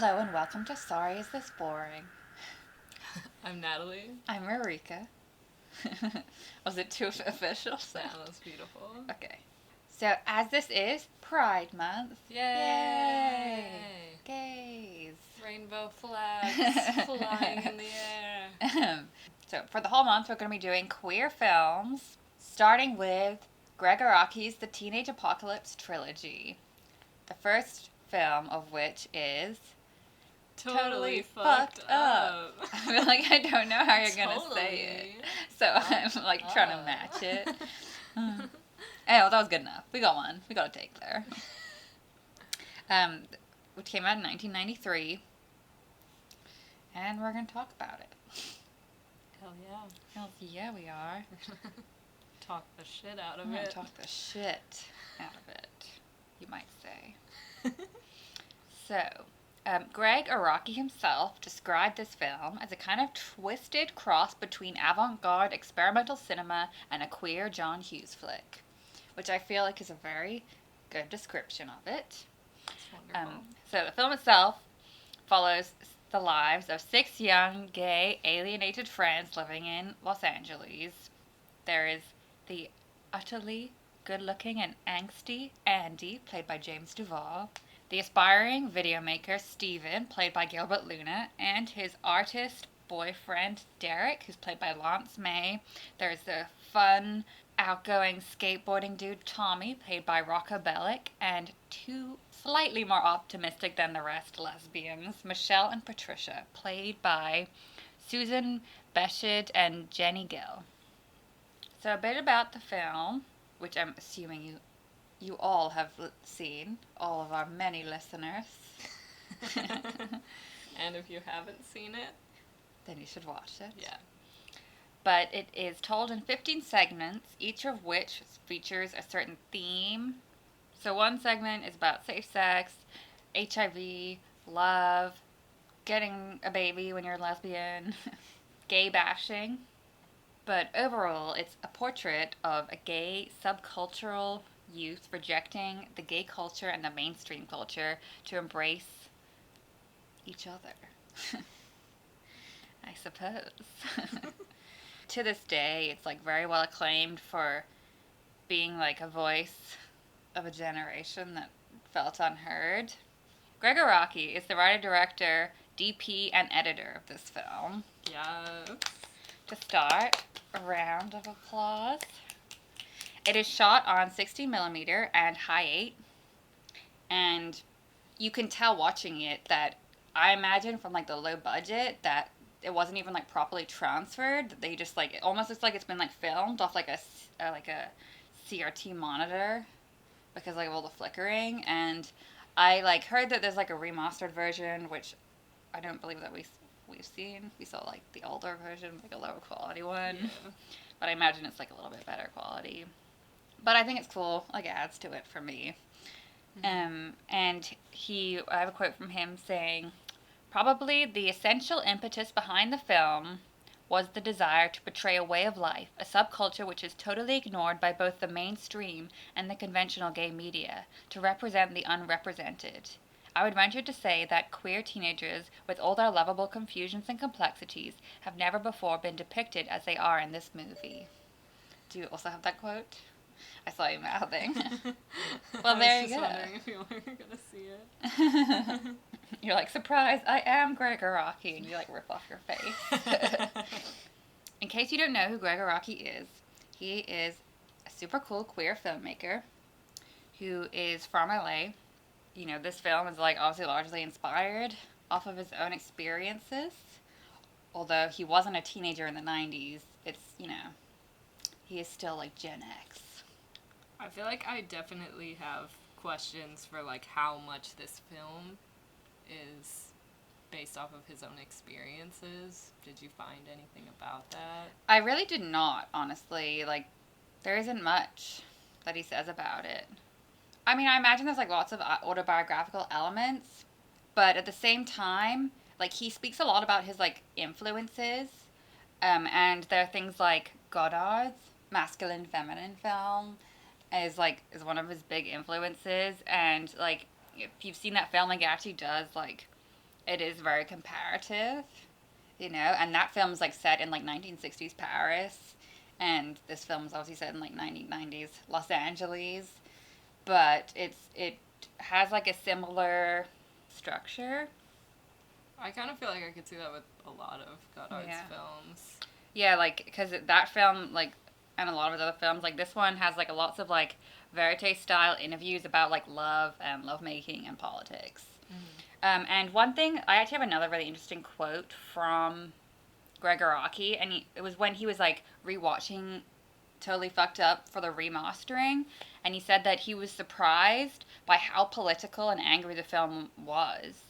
Hello and welcome to Sorry Is This Boring? I'm Natalie. I'm Marika. Was it too official? Yeah, that's beautiful. Okay. So, as this is Pride Month. Yay! Gays. Rainbow flags flying in the air. So, for the whole month, we're going to be doing queer films, starting with Gregg Araki's The Teenage Apocalypse Trilogy. The first film of which is Totally fucked up. I feel like I don't know how you're going to say it. So I'm like trying to match it. Oh, that was good enough. We got one. We got a take there. Which came out in 1993. And we're going to talk about it. Hell yeah. Hell yeah, we are. Talk the shit out of I'm it. gonna talk the shit out of it, you might say. So, Gregg Araki himself described this film as a kind of twisted cross between avant-garde experimental cinema and a queer John Hughes flick, which I feel like is a very good description of it. That's wonderful. So the film itself follows the lives of 6 young, gay, alienated friends living in Los Angeles. There is the utterly good-looking and angsty Andy, played by James Duval, the aspiring videomaker Steven, played by Gilbert Luna, and his artist boyfriend Derek, who's played by Lance May. There's the fun, outgoing skateboarding dude Tommy, played by Rocca Bellick, and two slightly more optimistic than the rest lesbians, Michelle and Patricia, played by Susan Beshid and Jenny Gill. So a bit about the film, which I'm assuming you all have seen, all of our many listeners. And if you haven't seen it, then you should watch it. Yeah. But it is told in 15 segments, each of which features a certain theme. So one segment is about safe sex, HIV, love, getting a baby when you're a lesbian, gay bashing. But overall, it's a portrait of a gay subcultural youth rejecting the gay culture and the mainstream culture to embrace each other. I suppose. To this day, it's like very well acclaimed for being like a voice of a generation that felt unheard. Gregg Araki is the writer, director, DP, and editor of this film. Yes. To start, a round of applause. It is shot on 60mm and high 8, and you can tell watching it that I imagine from like the low budget that it wasn't even like properly transferred. They just like it almost looks like it's been like filmed off like a CRT monitor because like of all the flickering. And I like heard that there's like a remastered version, which I don't believe that we've seen. We saw like the older version, like a lower quality one. Yeah. But I imagine it's like a little bit better quality. But I think it's cool, like it adds to it for me. Mm-hmm. And I have a quote from him saying, "Probably the essential impetus behind the film was the desire to portray a way of life, a subculture which is totally ignored by both the mainstream and the conventional gay media, to represent the unrepresented. I would venture to say that queer teenagers, with all their lovable confusions and complexities, have never before been depicted as they are in this movie." Do you also have that quote? I saw you mouthing. Well, there you go. I was just wondering if you were going to see it. You're like, surprise, I am Gregg Araki, and you like rip off your face. In case you don't know who Gregg Araki is, he is a super cool queer filmmaker who is from LA. You know, this film is like obviously largely inspired off of his own experiences. Although he wasn't a teenager in the 90s, it's, you know, he is still like Gen X. I feel like I definitely have questions for like how much this film is based off of his own experiences. Did you find anything about that? I really did not, honestly. Like, there isn't much that he says about it. I mean, I imagine there's like lots of autobiographical elements, but at the same time, like he speaks a lot about his like influences, and there are things like Godard's masculine feminine film is one of his big influences, and like if you've seen that film, like it actually does like it is very comparative, you know, and that film's like set in like 1960s Paris, and this film's obviously set in like 1990s Los Angeles, but it has like a similar structure. I kind of feel like I could see that with a lot of Godard's Yeah. films. Yeah, like, because that film, like, and a lot of his other films, like, this one has, like, lots of, like, verite-style interviews about, like, love and lovemaking and politics. And one thing, I actually have another really interesting quote from Gregg Araki, and it was when he was, like, rewatching Totally Fucked Up for the remastering, and he said that he was surprised by how political and angry the film was.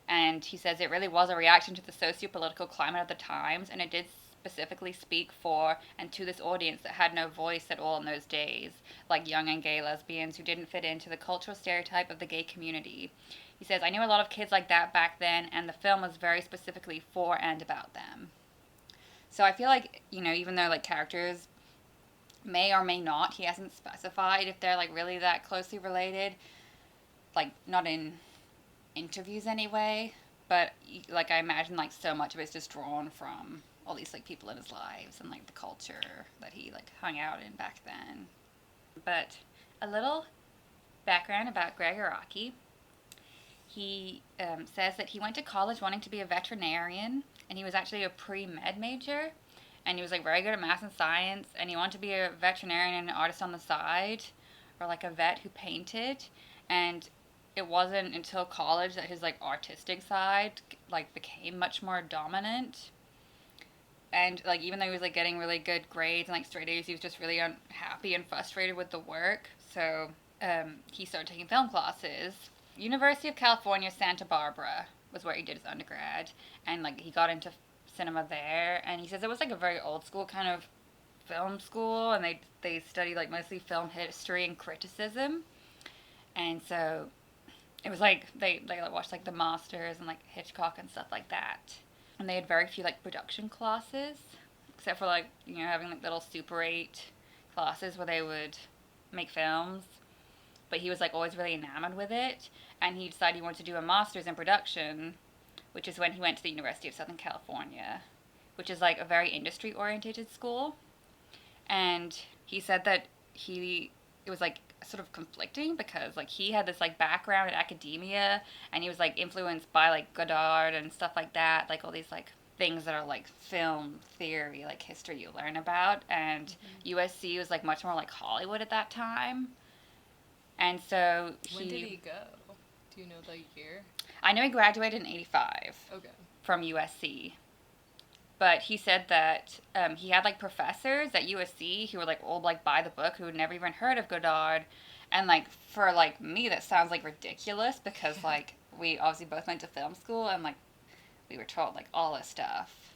And he says it really was a reaction to the socio-political climate of the times, and it did specifically speak for and to this audience that had no voice at all in those days, like young and gay lesbians who didn't fit into the cultural stereotype of the gay community. He says, I knew a lot of kids like that back then, and the film was very specifically for and about them. So I feel like, you know, even though, like, characters may or may not, he hasn't specified if they're, like, really that closely related, like, not in interviews anyway, but like I imagine like so much of it's just drawn from all these like people in his lives and like the culture that he like hung out in back then. But a little background about Gregg Araki. He says that he went to college wanting to be a veterinarian, and he was actually a pre-med major, and he was like very good at math and science, and he wanted to be a veterinarian and an artist on the side, or like a vet who painted. And it wasn't until college that his like artistic side like became much more dominant. And like even though he was like getting really good grades and like straight A's, he was just really unhappy and frustrated with the work. So he started taking film classes. University of California, Santa Barbara was where he did his undergrad, and like he got into cinema there. And he says it was like a very old school kind of film school, and they studied like mostly film history and criticism. And so it was like they like watched like the Masters and like Hitchcock and stuff like that. And they had very few like production classes, except for like, you know, having like little Super 8 classes where they would make films. But he was like always really enamored with it, and he decided he wanted to do a master's in production, which is when he went to the University of Southern California, which is like a very industry oriented school. And he said that it was like sort of conflicting because like he had this like background in academia, and he was like influenced by like Godard and stuff like that, like all these like things that are like film theory, like history you learn about. And USC was like much more like Hollywood at that time. And so When did he go? Do you know the year? I know he graduated in 85. Okay. From USC. But he said that he had like professors at USC who were like old, like by the book, who had never even heard of Godard. And like for like me, that sounds like ridiculous because like we obviously both went to film school, and like we were told like all this stuff.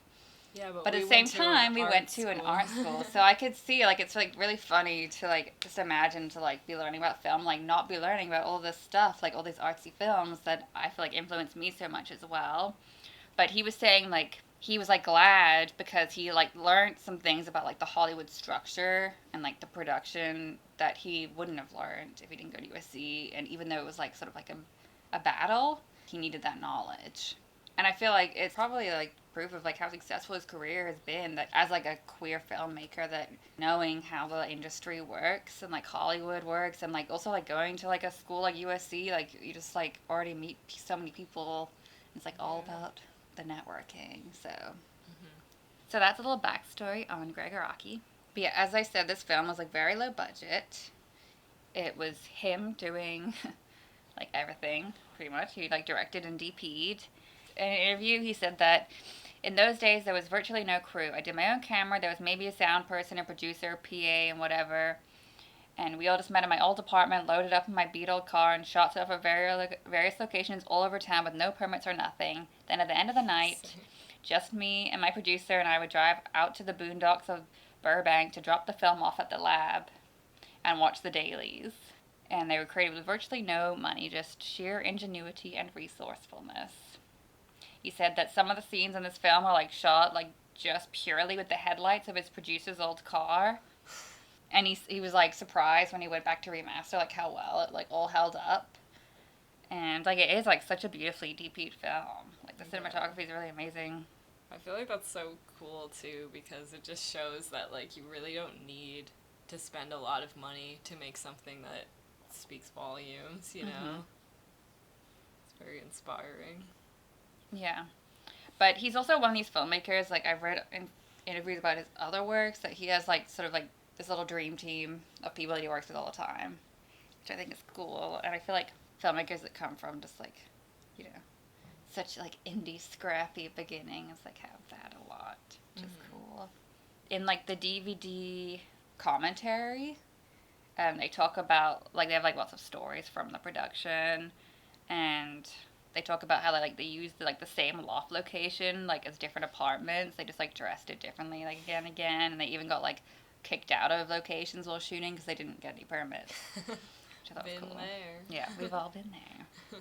Yeah, but at the same time, we went to an art school, so I could see like it's like really funny to like just imagine to like be learning about film, like not be learning about all this stuff, like all these artsy films that I feel like influenced me so much as well. But he was saying like he was like glad because he like learned some things about like the Hollywood structure and like the production that he wouldn't have learned if he didn't go to USC. And even though it was like sort of like a battle, he needed that knowledge. And I feel like it's probably like proof of like how successful his career has been, that as like a queer filmmaker, that knowing how the industry works and like Hollywood works, and like also like going to like a school like USC, like you just like already meet so many people. It's like all about the networking. So that's a little backstory on Gregg Araki. But yeah, as I said, this film was like very low budget. It was him doing like everything pretty much. He like directed and DP'd. In an interview, he said that in those days there was virtually no crew. I did my own camera. There was maybe a sound person, a producer, PA, and whatever. And we all just met in my old apartment, loaded up in my beat old car, and shot stuff at various locations all over town with no permits or nothing. Then at the end of the night, just me and my producer and I would drive out to the boondocks of Burbank to drop the film off at the lab and watch the dailies. And they were created with virtually no money, just sheer ingenuity and resourcefulness. He said that some of the scenes in this film are like shot like just purely with the headlights of his producer's old car. And he was like surprised when he went back to remaster like how well it like all held up. And like it is like such a beautifully DP'd film. Like The cinematography is really amazing. I feel like that's so cool too, because it just shows that like you really don't need to spend a lot of money to make something that speaks volumes, you know? It's very inspiring. Yeah. But he's also one of these filmmakers, like I've read in interviews about his other works, that he has like sort of like this little dream team of people that he works with all the time, which I think is cool. And I feel like filmmakers that come from just like, you know, such like indie scrappy beginnings like have that a lot, which is cool. In like the DVD commentary, they talk about like they have like lots of stories from the production, and they talk about how they used like the same loft location like as different apartments. They just like dressed it differently like again and again, and they even got like kicked out of locations while shooting because they didn't get any permits. Which I thought was cool. There. Yeah, we've all been there.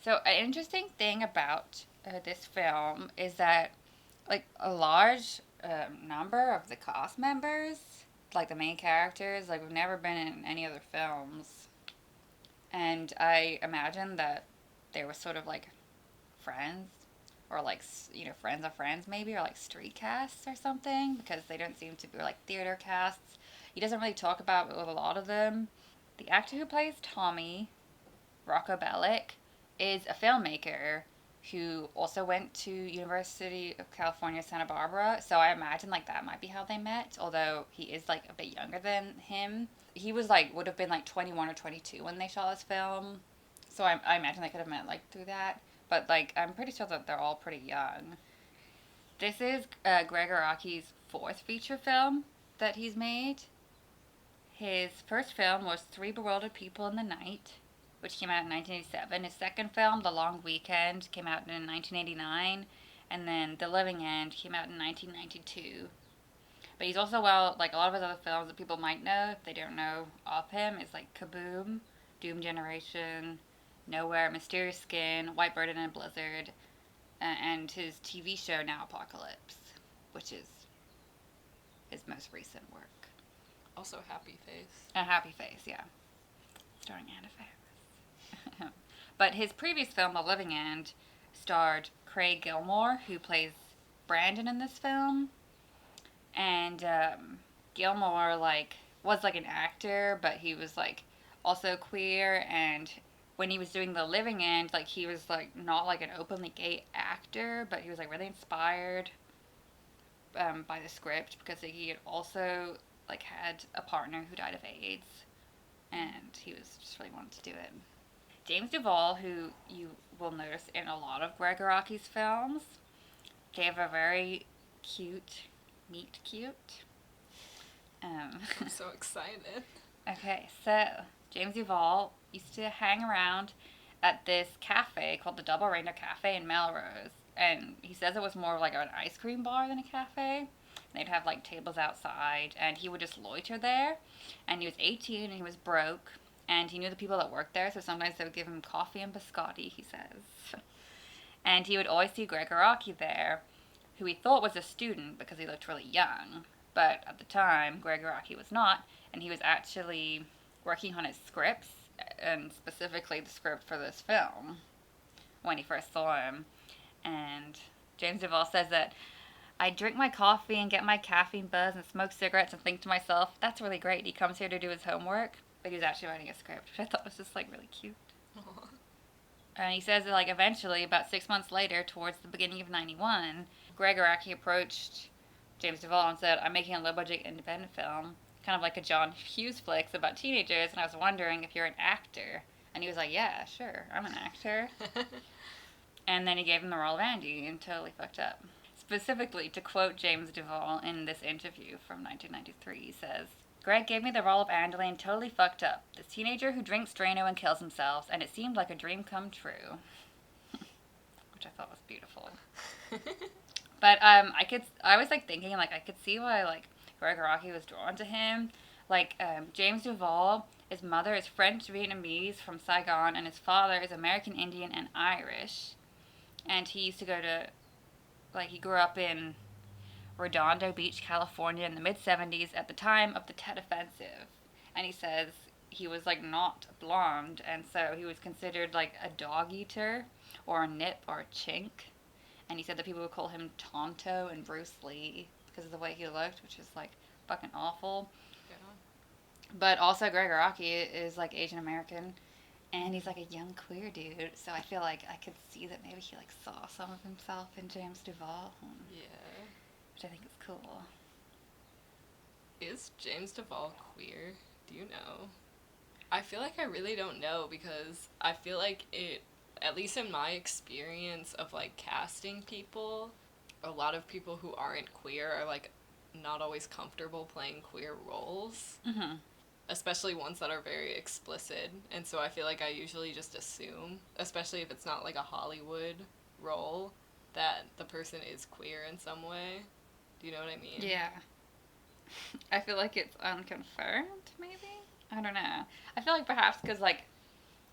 So an interesting thing about this film is that like a large number of the cast members, like the main characters, like we've never been in any other films, and I imagine that they were sort of like friends, or like friends of friends maybe, or like street casts or something, because they don't seem to be, or like theater casts. He doesn't really talk about it with a lot of them. The actor who plays Tommy, Rocco Bellick, is a filmmaker who also went to University of California, Santa Barbara. So I imagine like that might be how they met, although he is like a bit younger than him. He was like, would have been like 21 or 22 when they shot this film. So I imagine they could have met like through that. But like, I'm pretty sure that they're all pretty young. This is Gregg Araki's fourth feature film that he's made. His first film was Three Bewildered People in the Night, which came out in 1987. His second film, The Long Weekend, came out in 1989. And then The Living End came out in 1992. But he's also, well, like a lot of his other films that people might know, if they don't know of him, is like Kaboom, Doom Generation, Nowhere, Mysterious Skin, White Bird in a Blizzard, and his TV show Now Apocalypse, which is his most recent work. Also Happy Face. A Happy Face, yeah. Starring Anna Faris. But his previous film, The Living End, starred Craig Gilmore, who plays Brandon in this film. And Gilmore was like an actor, but he was like also queer. And when he was doing The Living End, like he was like not like an openly gay actor, but he was like really inspired by the script, because he had also like had a partner who died of AIDS, and he was just really wanted to do it. James Duvall, who you will notice in a lot of Gregg Araki's films, gave a very cute meet cute. I'm so excited. Okay, so James Duvall used to hang around at this cafe called the Double Rainer Cafe in Melrose, and he says it was more like an ice cream bar than a cafe. They'd have like tables outside, and he would just loiter there. And he was 18 and he was broke, and he knew the people that worked there, so sometimes they would give him coffee and biscotti, he says. And he would always see Gregg Araki there, who he thought was a student because he looked really young. But at the time, Gregg Araki was not, and he was actually working on his scripts, and specifically the script for this film, when he first saw him. And James Duvall says that I drink my coffee and get my caffeine buzz and smoke cigarettes and think to myself, that's really great. He comes here to do his homework, but he was actually writing a script, which I thought was just like really cute. Aww. And he says that like eventually, about 6 months later, towards the beginning of '91, Gregg Araki approached James Duvall and said, I'm making a low-budget independent film, kind of like a John Hughes flick about teenagers, and I was wondering if you're an actor. And he was like, yeah, sure, I'm an actor. And then he gave him the role of Andy and totally fucked up. Specifically, to quote James Duvall in this interview from 1993, he says, Gregg gave me the role of Andy and totally fucked up. This teenager who drinks Drano and kills himself, and it seemed like a dream come true. Which I thought was beautiful. But I was like thinking, like I could see why like Gregg Araki was drawn to him. Like James Duvall, his mother is French Vietnamese from Saigon, and his father is American Indian and Irish. And he used to go to, like he grew up in Redondo Beach, California in the mid-70s at the time of the Tet Offensive. And he says he was like not blonde, and so he was considered like a dog eater or a nip or a chink. And he said that people would call him Tonto and Bruce Lee because of the way he looked, which is like fucking awful. Yeah. But also Gregg Araki is like Asian American, and he's like a young queer dude. So I feel like I could see that maybe he like saw some of himself in James Duval, Yeah. which I think is cool. Is James Duval queer? Do you know? I feel like I really don't know because I feel like it, at least in my experience of like casting people, a lot of people who aren't queer are like not always comfortable playing queer roles, Mm-hmm. especially ones that are very explicit. And so I feel like I usually just assume, especially if it's not like a Hollywood role, that the person is queer in some way. Do you know what I mean? Yeah. I feel like it's unconfirmed, maybe? I don't know. I feel like perhaps because, like,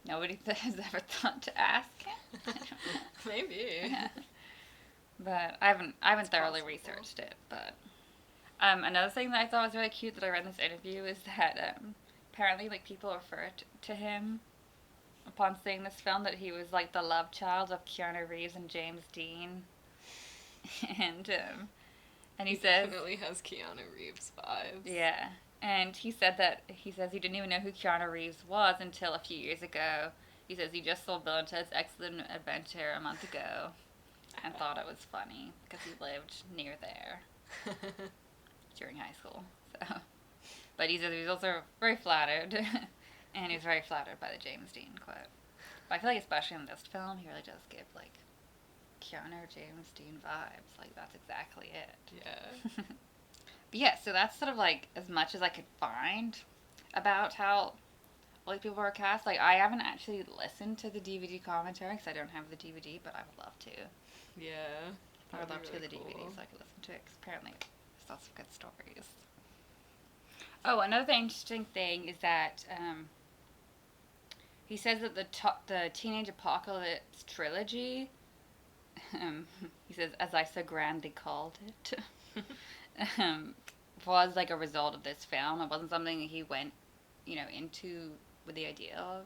nobody has ever thought to ask him. Maybe. But I haven't thoroughly possible. researched it. But another thing that I thought was really cute that I read in this interview is that apparently, like, people referred to him upon seeing this film that he was like the love child of Keanu Reeves and James Dean. and and he says Definitely has Keanu Reeves vibes. yeah. And he said he says he didn't even know who Keanu Reeves was until a few years ago. He says he just saw Bill and Ted's Excellent Adventure a month ago and thought it was funny because he lived near there during high school. So, but he says he was also very flattered, and he was very flattered by the James Dean quote. But I feel like especially in this film, he really does give like Keanu James Dean vibes. Like that's exactly it. Yeah. But yeah, so that's sort of like as much as I could find about how all these people were cast. Like I haven't actually listened to the DVD commentary because I don't have the DVD, but I would love to. Yeah. I would love to really the DVD cool. so I could listen to it because apparently there's lots of good stories. Oh, another interesting thing is that he says that the Teenage Apocalypse trilogy, he says, as I so grandly called it, was like a result of this film. It wasn't something that he went, into with the idea of.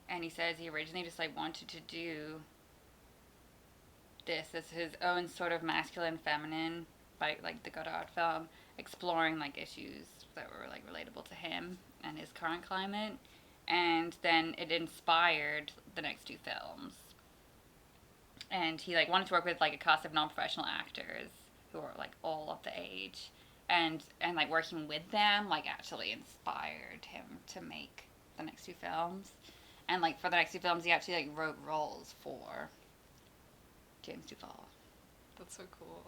And he says he originally just like wanted to do this as his own sort of masculine feminine, like the Godard film, exploring like issues that were like relatable to him and his current climate. And then it inspired the next two films. And he like wanted to work with like a cast of non-professional actors who are like all of the age, and like working with them like actually inspired him to make the next two films. And like for the next two films, he actually like wrote roles for James Duval. That's so cool.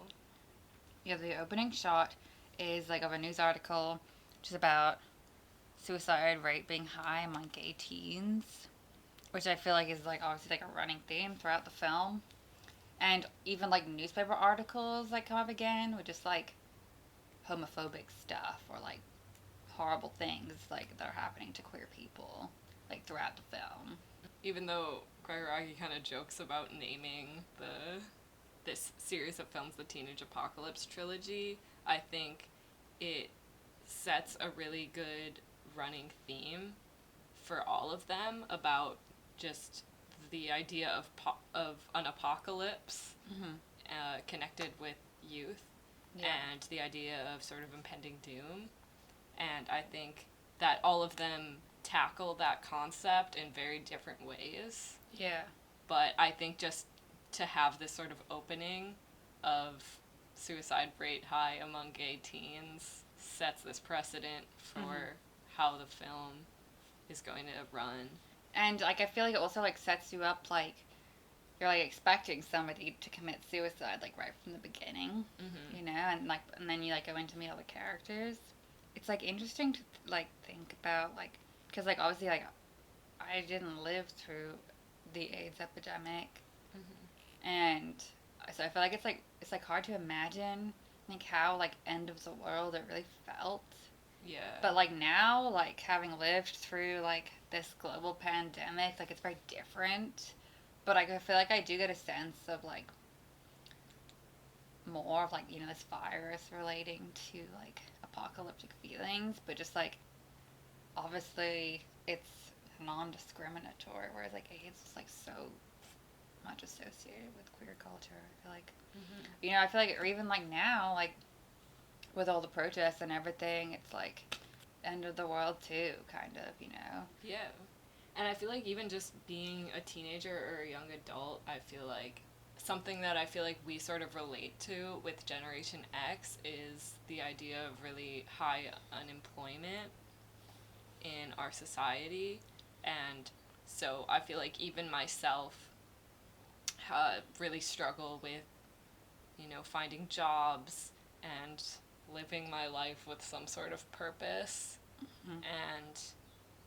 Yeah, the opening shot is like of a news article, which is about suicide rate being high among gay teens, which I feel like is like obviously like a running theme throughout the film. And even like newspaper articles like come up again with just like homophobic stuff or like horrible things like that are happening to queer people like throughout the film. Even though Gregg Araki kind of jokes about naming this series of films the Teenage Apocalypse trilogy, I think it sets a really good running theme for all of them about just the idea of an apocalypse connected with youth and the idea of sort of impending doom. And I think that all of them tackle that concept in very different ways. Yeah. But I think just to have this sort of opening of suicide rate high among gay teens sets this precedent for how the film is going to run. And like I feel like it also like sets you up like you're like expecting somebody to commit suicide like right from the beginning, and then you like go in to meet all the characters. It's like interesting to like think about like because like obviously like I didn't live through the AIDS epidemic, and so I feel like it's like hard to imagine like how like end of the world it really felt. Yeah. But like now, like having lived through like this global pandemic, like it's very different. But I feel like I do get a sense of like more of like this virus relating to like apocalyptic feelings, but just like obviously it's non-discriminatory, whereas like AIDS is like so much associated with queer culture. I feel like, Mm-hmm. I feel like, or even like now, like with all the protests and everything, it's like end of the world too, kind of. Yeah. And I feel like even just being a teenager or a young adult, I feel like something that I feel like we sort of relate to with Generation X is the idea of really high unemployment in our society. And so I feel like even myself really struggle with, finding jobs and living my life with some sort of purpose. Mm-hmm. And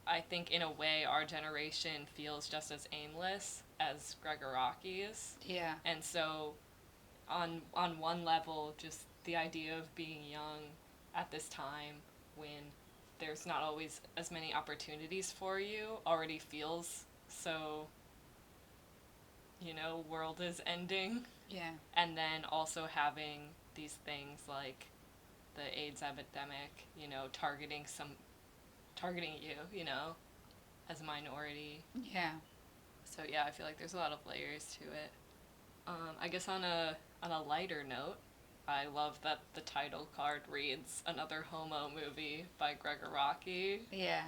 I think in a way our generation feels just as aimless as Gregg Araki's. Yeah. And so on one level, just the idea of being young at this time when there's not always as many opportunities for you already feels so, world is ending. Yeah. And then also having these things like the AIDS epidemic, targeting you, as a minority. Yeah. So yeah, I feel like there's a lot of layers to it. I guess on a lighter note, I love that the title card reads "Another Homo Movie" by Gregg Araki. Yeah.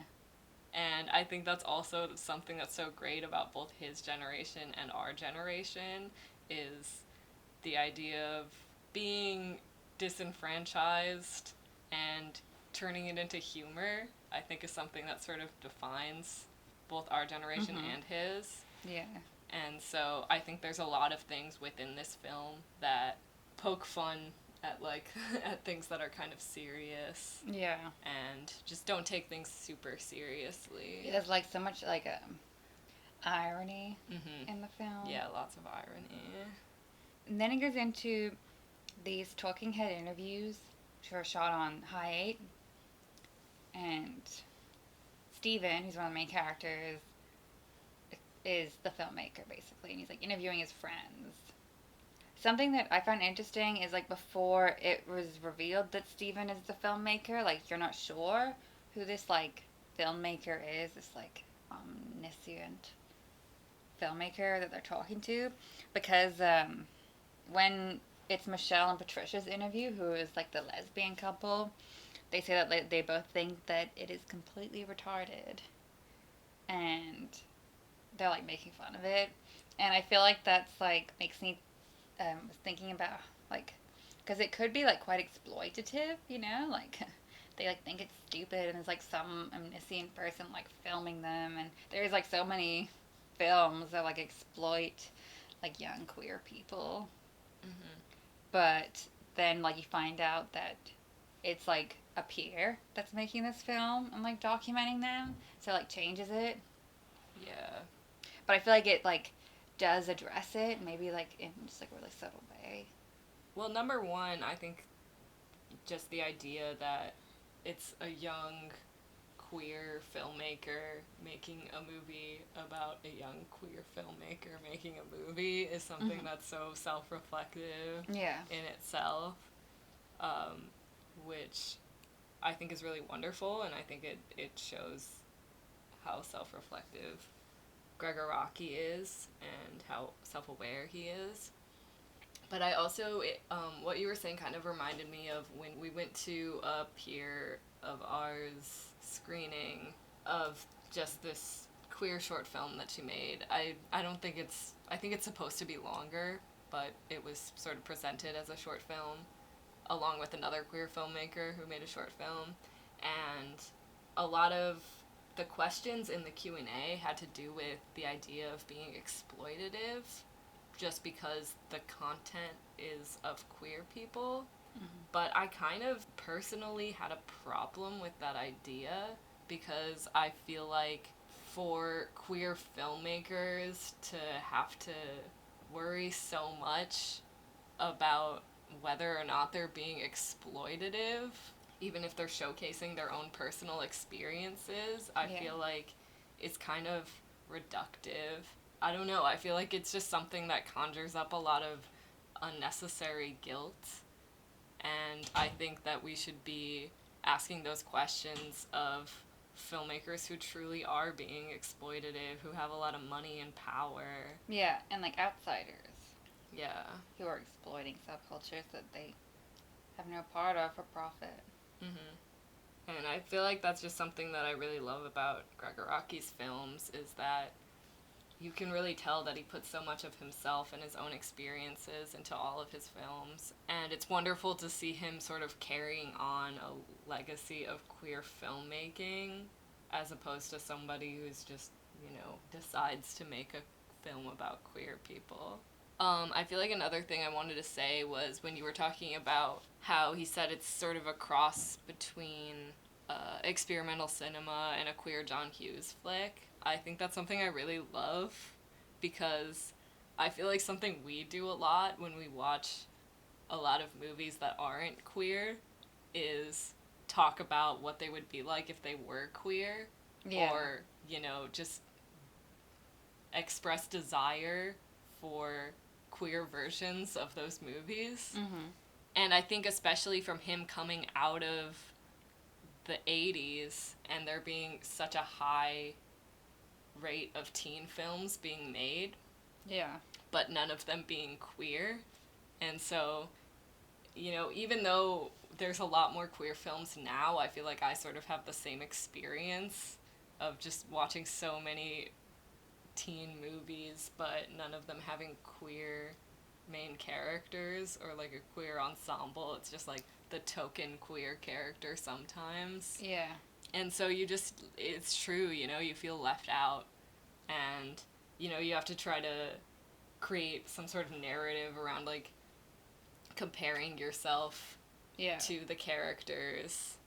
And I think that's also something that's so great about both his generation and our generation is the idea of being disenfranchised and turning it into humor. I think is something that sort of defines both our generation Mm-hmm. and his. Yeah. And so I think there's a lot of things within this film that poke fun at at things that are kind of serious Yeah. and just don't take things super seriously. There's like so much like irony Mm-hmm. in the film. Yeah, lots of irony. And then it goes into these talking head interviews, which are shot on high 8. And Steven, who's one of the main characters, is the filmmaker basically, and he's like interviewing his friends. Something that I found interesting is like before it was revealed that Steven is the filmmaker, like you're not sure who this like filmmaker is, this like omniscient filmmaker that they're talking to, because when it's Michelle and Patricia's interview, who is like the lesbian couple, they say that they both think that it is completely retarded, and they're like making fun of it, and I feel like that's like makes me was thinking about like because it could be like quite exploitative, like they like think it's stupid and there's like some omniscient person like filming them, and there's like so many films that like exploit like young queer people, Mm-hmm. but then like you find out that it's like a peer that's making this film and like documenting them, so it, like changes it. Yeah. But I feel like it like does address it, maybe like in just like a really subtle way. Well, number one, I think just the idea that it's a young queer filmmaker making a movie about a young queer filmmaker making a movie is something that's so self-reflective Yeah. in itself, which I think is really wonderful, and I think it shows how self-reflective Gregg Araki is and how self-aware he is. But I also, what you were saying kind of reminded me of when we went to a peer of ours screening of just this queer short film that she made. I don't think I think it's supposed to be longer, but it was sort of presented as a short film along with another queer filmmaker who made a short film. And a lot of the questions in the Q&A had to do with the idea of being exploitative just because the content is of queer people. Mm-hmm. But I kind of personally had a problem with that idea because I feel like for queer filmmakers to have to worry so much about whether or not they're being exploitative, even if they're showcasing their own personal experiences, I feel like it's kind of reductive. I don't know, I feel like it's just something that conjures up a lot of unnecessary guilt, and I think that we should be asking those questions of filmmakers who truly are being exploitative, who have a lot of money and power. Yeah, and like outsiders. Yeah. Who are exploiting subcultures that they have no part of for profit. Mm-hmm. And I feel like that's just something that I really love about Gregg Araki's films, is that you can really tell that he puts so much of himself and his own experiences into all of his films. And it's wonderful to see him sort of carrying on a legacy of queer filmmaking, as opposed to somebody who's just, decides to make a film about queer people. I feel like another thing I wanted to say was when you were talking about how he said it's sort of a cross between experimental cinema and a queer John Hughes flick. I think that's something I really love, because I feel like something we do a lot when we watch a lot of movies that aren't queer is talk about what they would be like if they were queer. Yeah. Or, just express desire for queer versions of those movies. Mm-hmm. And I think especially from him coming out of the 80s and there being such a high rate of teen films being made. Yeah. But none of them being queer. And so, even though there's a lot more queer films now, I feel like I sort of have the same experience of just watching so many teen movies, but none of them having queer main characters or like a queer ensemble. It's just like the token queer character sometimes. Yeah. And so it's true, you feel left out, and, you have to try to create some sort of narrative around, like, comparing yourself to the characters.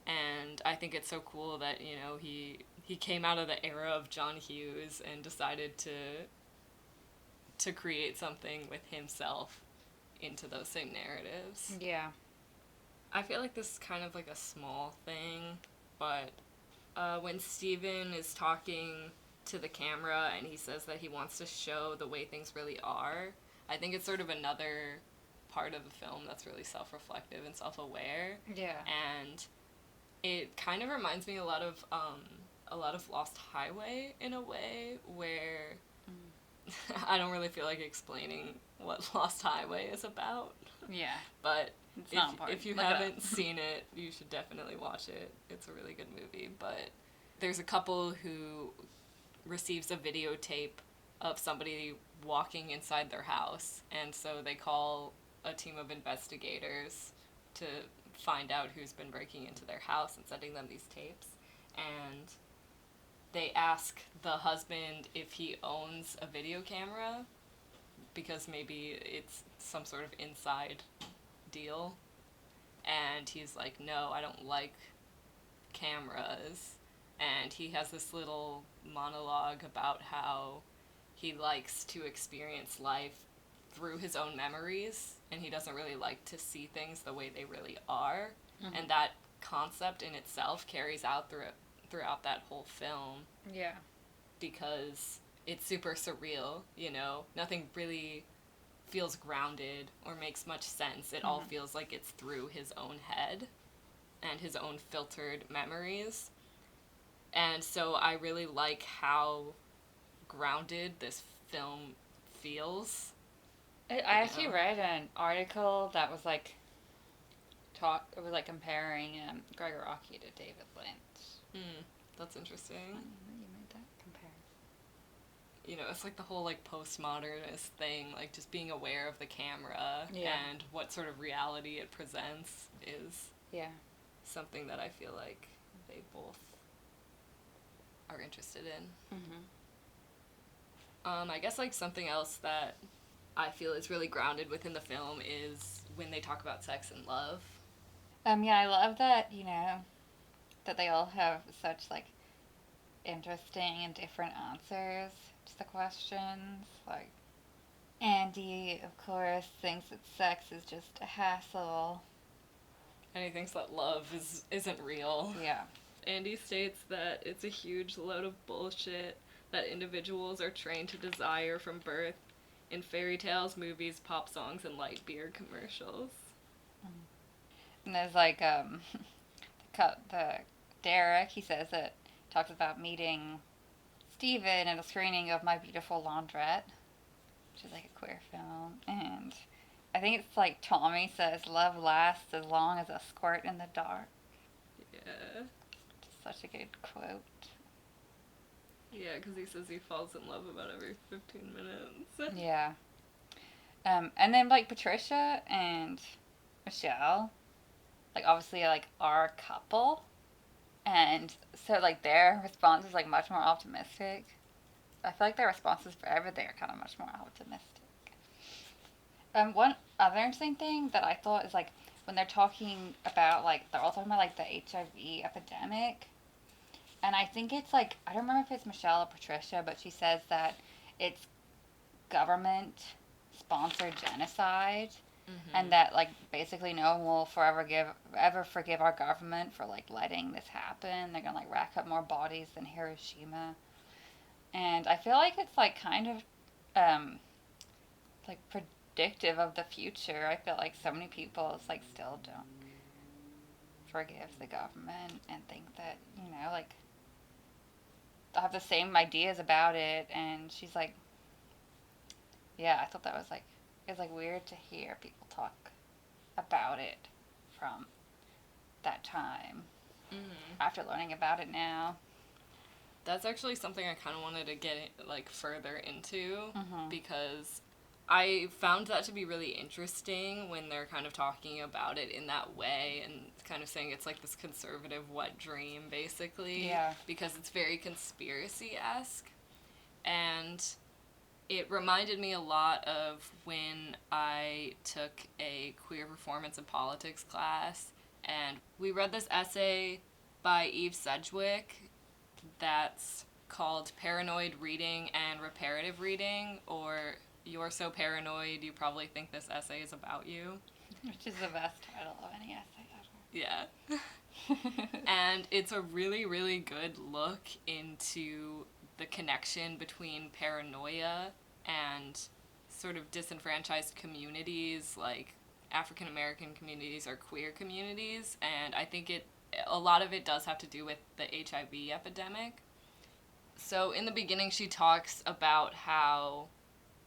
And I think it's so cool that, he came out of the era of John Hughes and decided to create something with himself into those same narratives. Yeah. I feel like this is kind of like a small thing, but when Steven is talking to the camera and he says that he wants to show the way things really are, I think it's sort of another part of the film that's really self-reflective and self-aware. Yeah. And it kind of reminds me a lot of Lost Highway in a way, where I don't really feel like explaining what Lost Highway is about. Yeah. But It's if you haven't seen it, you should definitely watch it. It's a really good movie. But there's a couple who receives a videotape of somebody walking inside their house, and so they call a team of investigators to find out who's been breaking into their house and sending them these tapes. And they ask the husband if he owns a video camera, because maybe it's some sort of inside deal. And he's like, no, I don't like cameras. And he has this little monologue about how he likes to experience life through his own memories, and he doesn't really like to see things the way they really are. Mm-hmm. And that concept in itself carries out throughout that whole film. Yeah. Because it's super surreal, Nothing really feels grounded or makes much sense. It all feels like it's through his own head and his own filtered memories. And so I really like how grounded this film feels. I actually read an article that was like comparing Gregg Araki to David Lynch. That's interesting. You made that comparison. It's like the whole like postmodernist thing, like just being aware of the camera and what sort of reality it presents is something that I feel like they both are interested in. I guess like something else that I feel is really grounded within the film is when they talk about sex and love. I love that, that they all have such, like, interesting and different answers to the questions. Like, Andy, of course, thinks that sex is just a hassle. And he thinks that love isn't real. Yeah. Andy states that it's a huge load of bullshit that individuals are trained to desire from birth in fairy tales, movies, pop songs, and light beer commercials. And there's like the Derek, he says that, talks about meeting Steven at a screening of My Beautiful Laundrette, which is like a queer film. And I think it's like Tommy says, love lasts as long as a squirt in the dark. Yeah. Just such a good quote. Yeah, because he says he falls in love about every 15 minutes. Yeah. And then like Patricia and Michelle, like obviously like are a couple, and so like their response is like much more optimistic. I feel like their responses for everything are kind of much more optimistic. One other interesting thing that I thought is like when they're talking about like they're all talking about like the HIV epidemic, and I think it's like I don't remember if it's Michelle or Patricia, but she says that it's government sponsored genocide, and that like basically no one will ever forgive our government for like letting this happen. They're gonna like rack up more bodies than Hiroshima, and I feel like it's like kind of like predictive of the future. I feel like so many people like still don't forgive the government and think that like have the same ideas about it. And she's like, yeah, I thought that was like it's like weird to hear people talk about it from that time after learning about it now. That's actually something I kind of wanted to get like further into because I found that to be really interesting when they're kind of talking about it in that way and kind of saying it's like this conservative wet dream basically. Yeah. Because it's very conspiracy-esque. And it reminded me a lot of when I took a queer performance and politics class, and we read this essay by Eve Sedgwick that's called Paranoid Reading and Reparative Reading, or You're So Paranoid You Probably Think This Essay Is About You. Which is the best title of any essay ever. Yeah. And it's a really, really good look into the connection between paranoia and sort of disenfranchised communities like African American communities or queer communities, and I think a lot of it does have to do with the HIV epidemic. So in the beginning she talks about how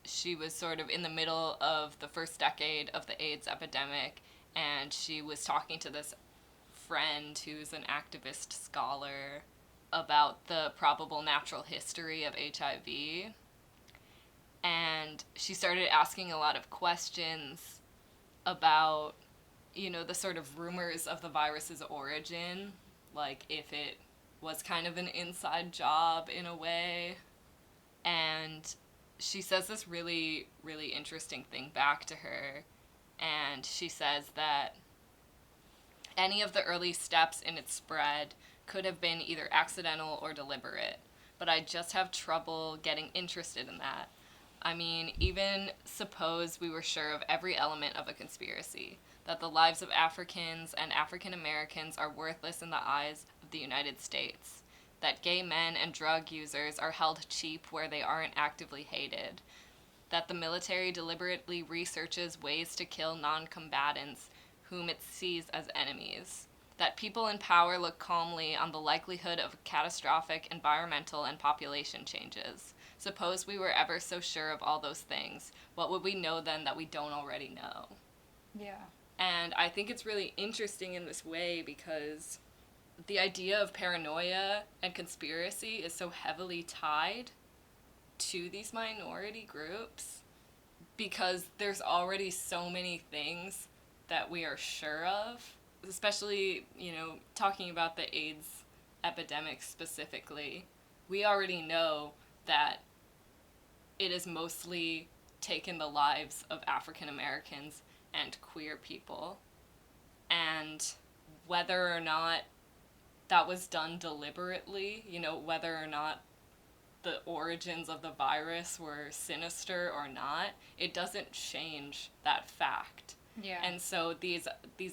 she was sort of in the middle of the first decade of the AIDS epidemic, and she was talking to this friend who's an activist scholar about the probable natural history of HIV. And she started asking a lot of questions about, the sort of rumors of the virus's origin, like if it was kind of an inside job in a way. And she says this really, really interesting thing back to her. And she says that any of the early steps in its spread could have been either accidental or deliberate, but I just have trouble getting interested in that. I mean, even suppose we were sure of every element of a conspiracy, that the lives of Africans and African Americans are worthless in the eyes of the United States, that gay men and drug users are held cheap where they aren't actively hated, that the military deliberately researches ways to kill non-combatants whom it sees as enemies, that people in power look calmly on the likelihood of catastrophic environmental and population changes. Suppose we were ever so sure of all those things, what would we know then that we don't already know? Yeah. And I think it's really interesting in this way because the idea of paranoia and conspiracy is so heavily tied to these minority groups because there's already so many things that we are sure of, especially, talking about the AIDS epidemic specifically. We already know that it has mostly taken the lives of African Americans and queer people. And whether or not that was done deliberately, whether or not the origins of the virus were sinister or not, it doesn't change that fact. Yeah. And so these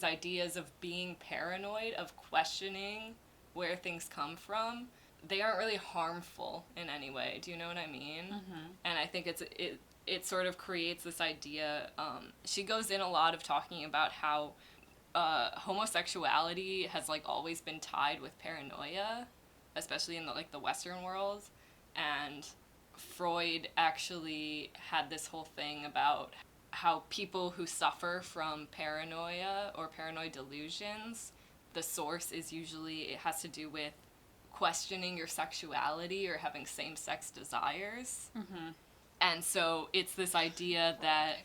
ideas of being paranoid, of questioning where things come from, they aren't really harmful in any way. Do you know what I mean? And I think it sort of creates this idea. She goes in a lot of talking about how homosexuality has like always been tied with paranoia, especially in the Western world, and Freud actually had this whole thing about how people who suffer from paranoia or paranoid delusions, the source is usually, it has to do with questioning your sexuality or having same-sex desires. Mm-hmm. And so it's this idea that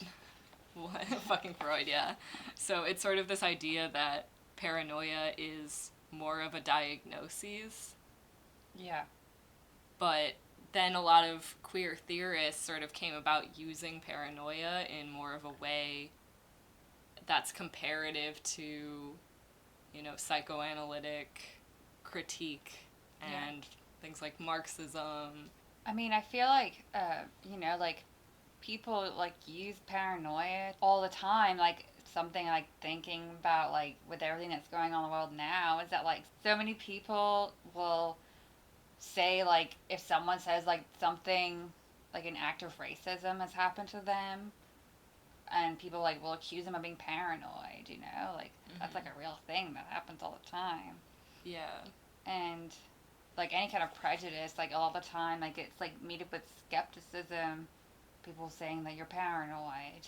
what? Fucking Freud, yeah. So it's sort of this idea that paranoia is more of a diagnosis, Yeah. but then a lot of queer theorists sort of came about using paranoia in more of a way that's comparative to, psychoanalytic critique and things like Marxism. I mean, I feel like, like people like use paranoia all the time. Like something like thinking about like with everything that's going on in the world now is that like so many people will say like if someone says like something like an act of racism has happened to them and people like will accuse them of being paranoid, like that's like a real thing that happens all the time. Yeah. And like any kind of prejudice, like all the time, like it's like meted with skepticism, people saying that you're paranoid.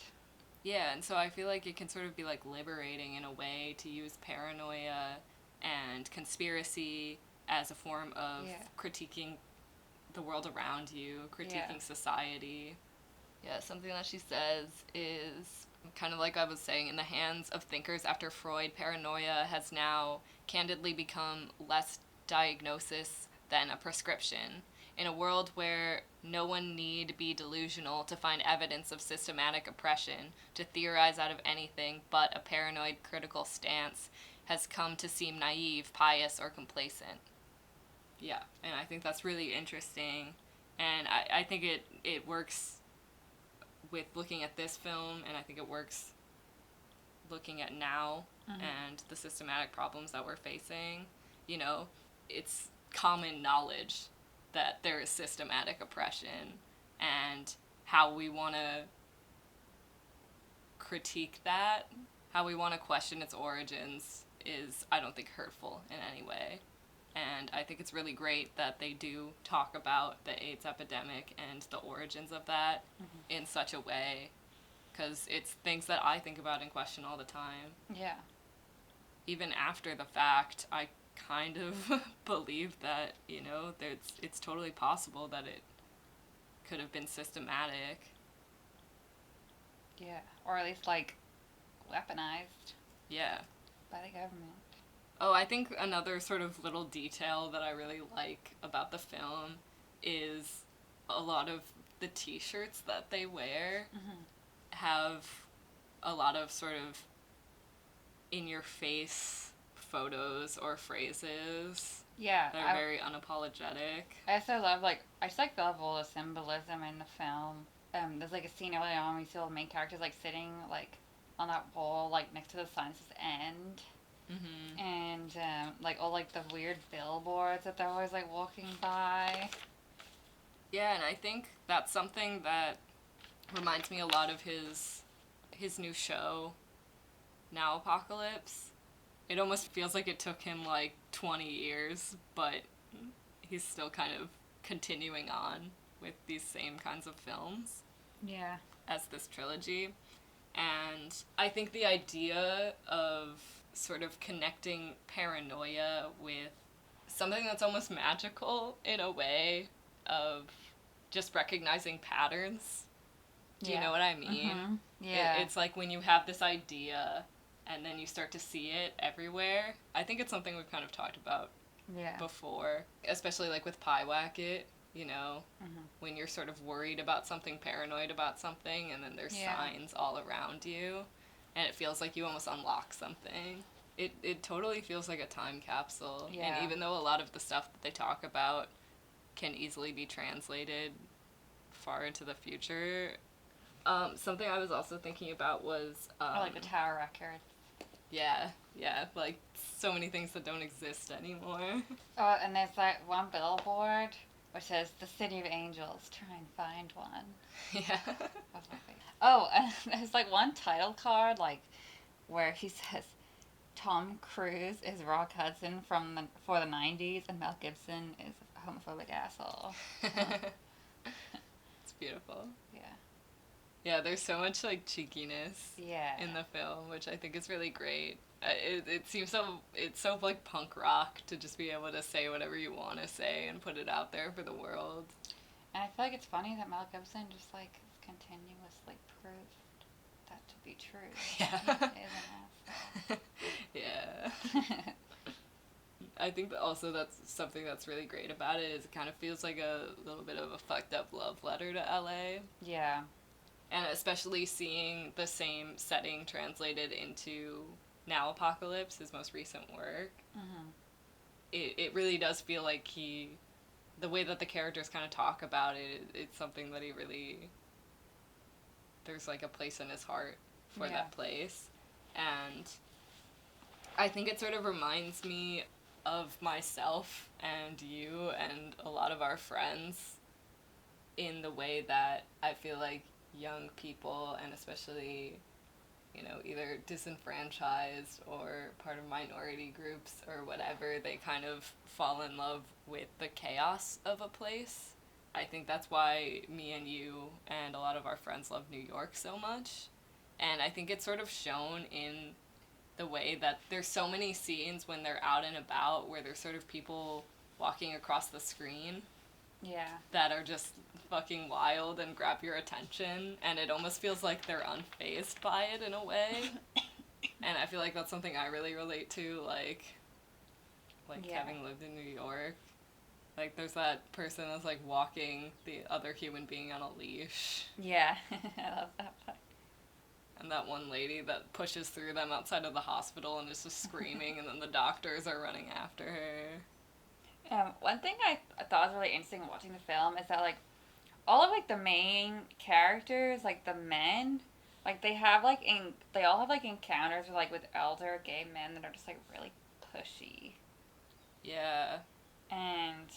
Yeah, and so I feel like it can sort of be like liberating in a way to use paranoia and conspiracy as a form of critiquing the world around you, critiquing society. Yeah, something that she says is kind of like I was saying, in the hands of thinkers after Freud, paranoia has now candidly become less diagnosis than a prescription. In a world where no one need be delusional to find evidence of systematic oppression, to theorize out of anything but a paranoid critical stance has come to seem naive, pious, or complacent. Yeah, and I think that's really interesting, and I think it works with looking at this film, and I think it works looking at now and the systematic problems that we're facing. It's common knowledge that there is systematic oppression, and how we want to critique that, how we want to question its origins is, I don't think, hurtful in any way. And I think it's really great that they do talk about the AIDS epidemic and the origins of that in such a way, because it's things that I think about and question all the time. Yeah. Even after the fact, I kind of believe that, it's totally possible that it could have been systematic. Yeah, or at least like weaponized. Yeah. By the government. Oh, I think another sort of little detail that I really like about the film is a lot of the t-shirts that they wear have a lot of sort of in-your-face photos or phrases. Yeah. They're very unapologetic. I also love, I just love all the symbolism in the film. There's like a scene early on where you see all the main characters like sitting like on that wall like next to the sign that says end. And like all like the weird billboards that they're always like walking by. Yeah, and I think that's something that reminds me a lot of his new show, Now Apocalypse. It almost feels like it took him like 20 years, but he's still kind of continuing on with these same kinds of films. Yeah. As this trilogy. And I think the idea of sort of connecting paranoia with something that's almost magical in a way, of just recognizing patterns. Do you know what I mean? Yeah. It's like when you have this idea and then you start to see it everywhere. I think it's something we've kind of talked about before, especially like with Pyewacket. When you're sort of worried about something, paranoid about something, and then there's signs all around you, and it feels like you almost unlock something. It totally feels like a time capsule. Yeah. And even though a lot of the stuff that they talk about can easily be translated far into the future, something I was also thinking about was... like the Tower Records. Yeah, like so many things that don't exist anymore. Oh, and there's like one billboard which says, "The City of Angels, try and find one." Yeah. That's my favorite. Oh, and there's like one title card, like, where he says, Tom Cruise is Rock Hudson for the 90s, and Mel Gibson is a homophobic asshole. It's beautiful. Yeah. Yeah, there's so much like cheekiness Yeah. in the film, which I think is really great. It seems it's so like punk rock to just be able to say whatever you want to say and put it out there for the world. And I feel like it's funny that Mel Gibson just like continuously proved that to be true. Yeah. He is an asshole. Yeah. I think that also that's something that's really great about it is it kind of feels like a little bit of a fucked up love letter to LA. Yeah. And especially seeing the same setting translated into Now Apocalypse, his most recent work. Mm-hmm. It really does feel like the way that the characters kind of talk about it, it's something that he really, there's like a place in his heart for that place. And I think it sort of reminds me of myself and you and a lot of our friends in the way that I feel like young people, and especially, you know, either disenfranchised or part of minority groups or whatever, they kind of fall in love with the chaos of a place. I think that's why me and you and a lot of our friends love New York so much. And I think it's sort of shown in the way that there's so many scenes when they're out and about where there's sort of people walking across the screen. Yeah. That are just fucking wild and grab your attention, and it almost feels like they're unfazed by it in a way. And I feel like that's something I really relate to, like having lived in New York. Like, there's that person that's, like, walking the other human being on a leash. Yeah. I love that part. And that one lady that pushes through them outside of the hospital and is just screaming, and then the doctors are running after her. One thing I thought was really interesting watching the film is that, like, all of, like, the main characters, like, the men, like, they all have, like, encounters with, like, with elder gay men that are just, like, really pushy. Yeah. And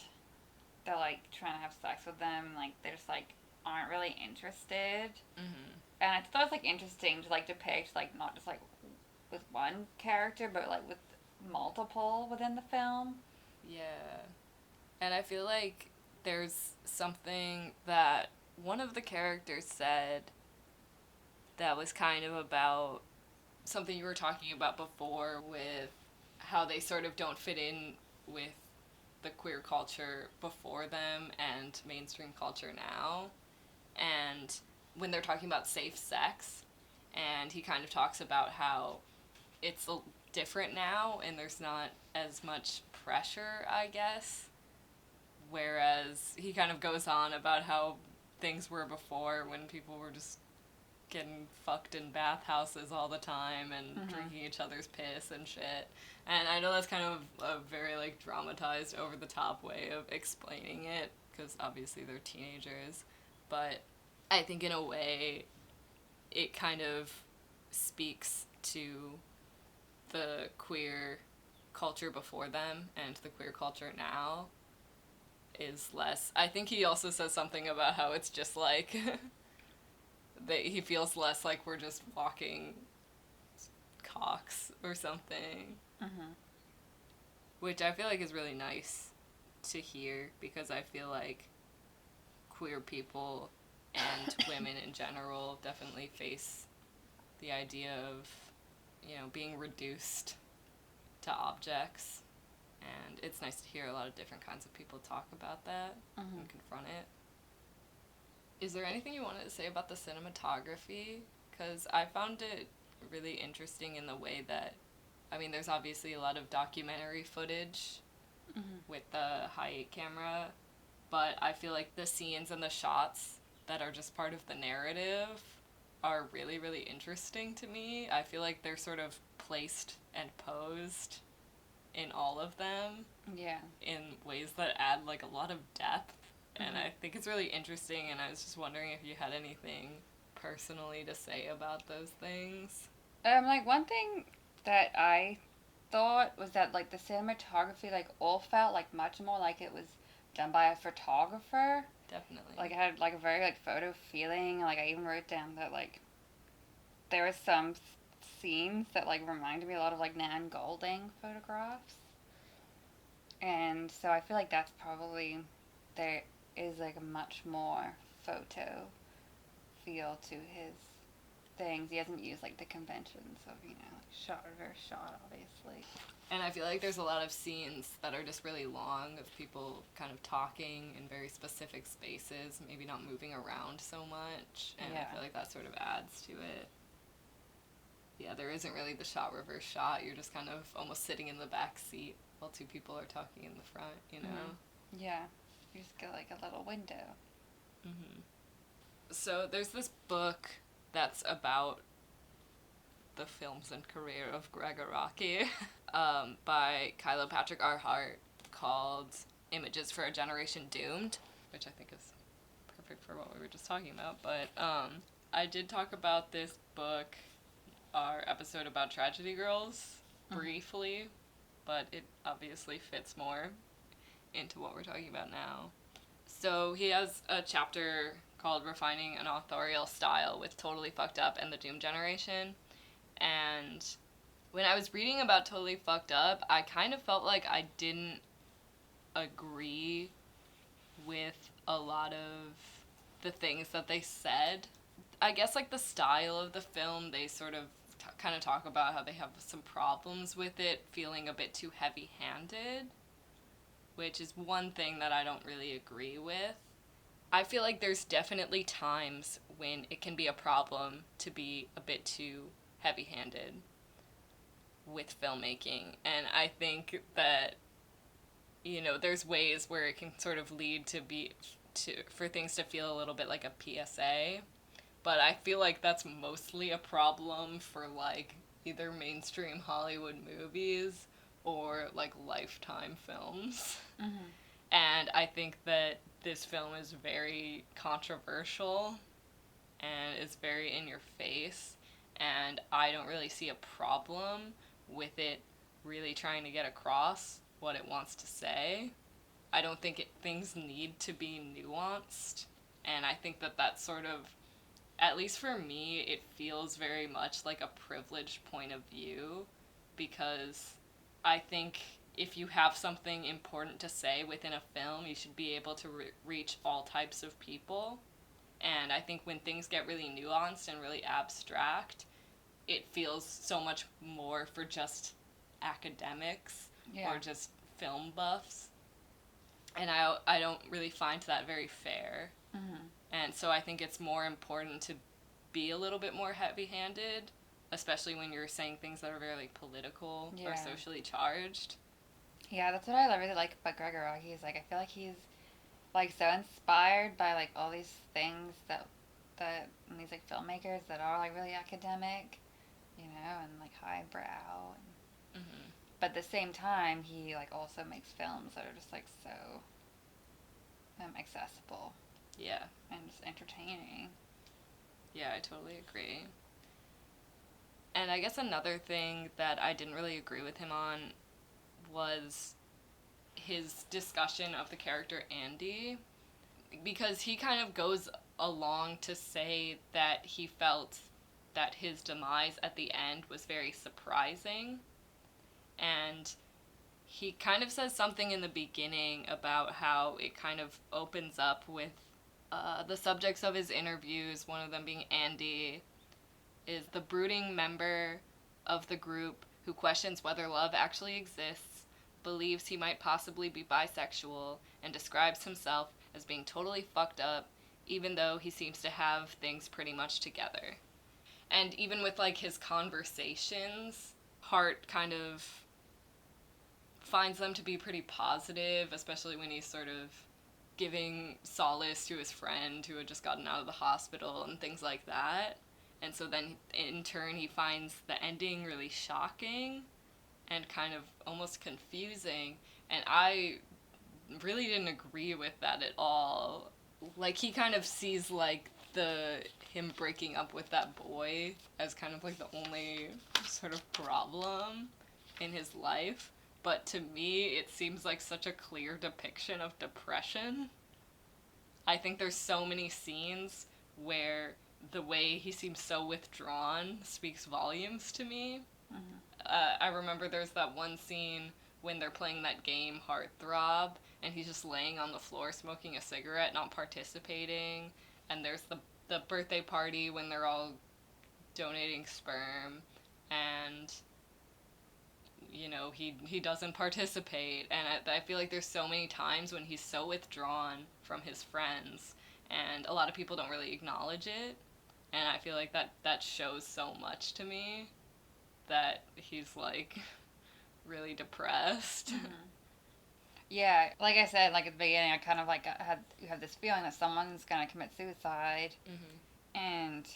they're, like, trying to have sex with them, and, like, they just, like, aren't really interested. Mm-hmm. And I thought it was, like, interesting to, like, depict, like, not just, like, with one character, but, like, with multiple within the film. Yeah. And I feel like there's something that one of the characters said that was kind of about something you were talking about before with how they sort of don't fit in with the queer culture before them and mainstream culture now. And when they're talking about safe sex, and he kind of talks about how it's different now and there's not as much pressure, I guess. Whereas he kind of goes on about how things were before when people were just getting fucked in bathhouses all the time and drinking each other's piss and shit. And I know that's kind of a very, like, dramatized, over-the-top way of explaining it, because obviously they're teenagers. But I think in a way it kind of speaks to the queer culture before them and the queer culture now is less. I think he also says something about how it's just like that he feels less like we're just walking cocks or something. Mm-hmm. Which I feel like is really nice to hear, because I feel like queer people and women in general definitely face the idea of, you know, being reduced to objects. And it's nice to hear a lot of different kinds of people talk about that and confront it. Is there anything you wanted to say about the cinematography? Because I found it really interesting in the way that, I mean, there's obviously a lot of documentary footage with the high-8 camera, but I feel like the scenes and the shots that are just part of the narrative are really, really interesting to me. I feel like they're sort of placed and posed in all of them. Yeah. In ways that add, like, a lot of depth. And I think it's really interesting, and I was just wondering if you had anything personally to say about those things. Like, one thing that I thought was that, like, the cinematography, like, all felt, like, much more like it was done by a photographer. Definitely. Like, it had, like, a very, like, photo feeling. Like, I even wrote down that, like, there were some scenes that like reminded me a lot of like Nan Golding photographs. And so I feel like that's probably, there is like a much more photo feel to his things. He hasn't used like the conventions of, you know, like shot reverse shot, obviously. And I feel like there's a lot of scenes that are just really long of people kind of talking in very specific spaces, maybe not moving around so much. And I feel like that sort of adds to it. Yeah, there isn't really the shot reverse shot. You're just kind of almost sitting in the back seat while two people are talking in the front, you know? Mm-hmm. Yeah. You just get like a little window. Mm-hmm. So there's this book that's about the films and career of Gregg Araki by Kylo-Patrick Hart called Images for a Generation Doomed, which I think is perfect for what we were just talking about. But I did talk about this book, our episode about Tragedy Girls, briefly, but it obviously fits more into what we're talking about now. So he has a chapter called Refining an Authorial Style with Totally Fucked Up and the Doom Generation. And when I was reading about Totally Fucked Up, I kind of felt like I didn't agree with a lot of the things that they said. I guess like the style of the film, they sort of kind of talk about how they have some problems with it feeling a bit too heavy-handed, which is one thing that I don't really agree with. I feel like there's definitely times when it can be a problem to be a bit too heavy-handed with filmmaking, and I think that, you know, there's ways where it can sort of lead for things to feel a little bit like a PSA, but I feel like that's mostly a problem for like either mainstream Hollywood movies or like Lifetime films. Mm-hmm. And I think that this film is very controversial and is very in your face, and I don't really see a problem with it really trying to get across what it wants to say. I don't think things need to be nuanced, and I think that that's sort of, at least for me, it feels very much like a privileged point of view, because I think if you have something important to say within a film, you should be able to reach all types of people. And I think when things get really nuanced and really abstract, it feels so much more for just academics or just film buffs. And I don't really find that very fair. Mm-hmm. And so I think it's more important to be a little bit more heavy-handed, especially when you're saying things that are very like political or socially charged. Yeah, that's what I really like about Gregg Araki. Is like I feel like he's like so inspired by like all these things that and these like filmmakers that are like really academic, you know, and like highbrow. And, but at the same time, he like also makes films that are just like so accessible. Yeah. And just entertaining. Yeah, I totally agree. And I guess another thing that I didn't really agree with him on was his discussion of the character Andy, because he kind of goes along to say that he felt that his demise at the end was very surprising, and he kind of says something in the beginning about how it kind of opens up with the subjects of his interviews, one of them being Andy, is the brooding member of the group who questions whether love actually exists, believes he might possibly be bisexual, and describes himself as being totally fucked up, even though he seems to have things pretty much together. And even with like his conversations, Hart kind of finds them to be pretty positive, especially when he's sort of giving solace to his friend who had just gotten out of the hospital and things like that. And so then in turn he finds the ending really shocking and kind of almost confusing, and I really didn't agree with that at all. Like, he kind of sees like him breaking up with that boy as kind of like the only sort of problem in his life, but to me it seems like such a clear depiction of depression. I think there's so many scenes where the way he seems so withdrawn speaks volumes to me. Mm-hmm. I remember there's that one scene when they're playing that game Heartthrob, and he's just laying on the floor smoking a cigarette, not participating. And there's the birthday party when they're all donating sperm, and he doesn't participate. And I feel like there's so many times when he's so withdrawn from his friends, and a lot of people don't really acknowledge it. And I feel like that shows so much to me, that he's like really depressed. Mm-hmm. Yeah, like I said, like at the beginning, I kind of like had this feeling that someone's gonna commit suicide, Mm-hmm. and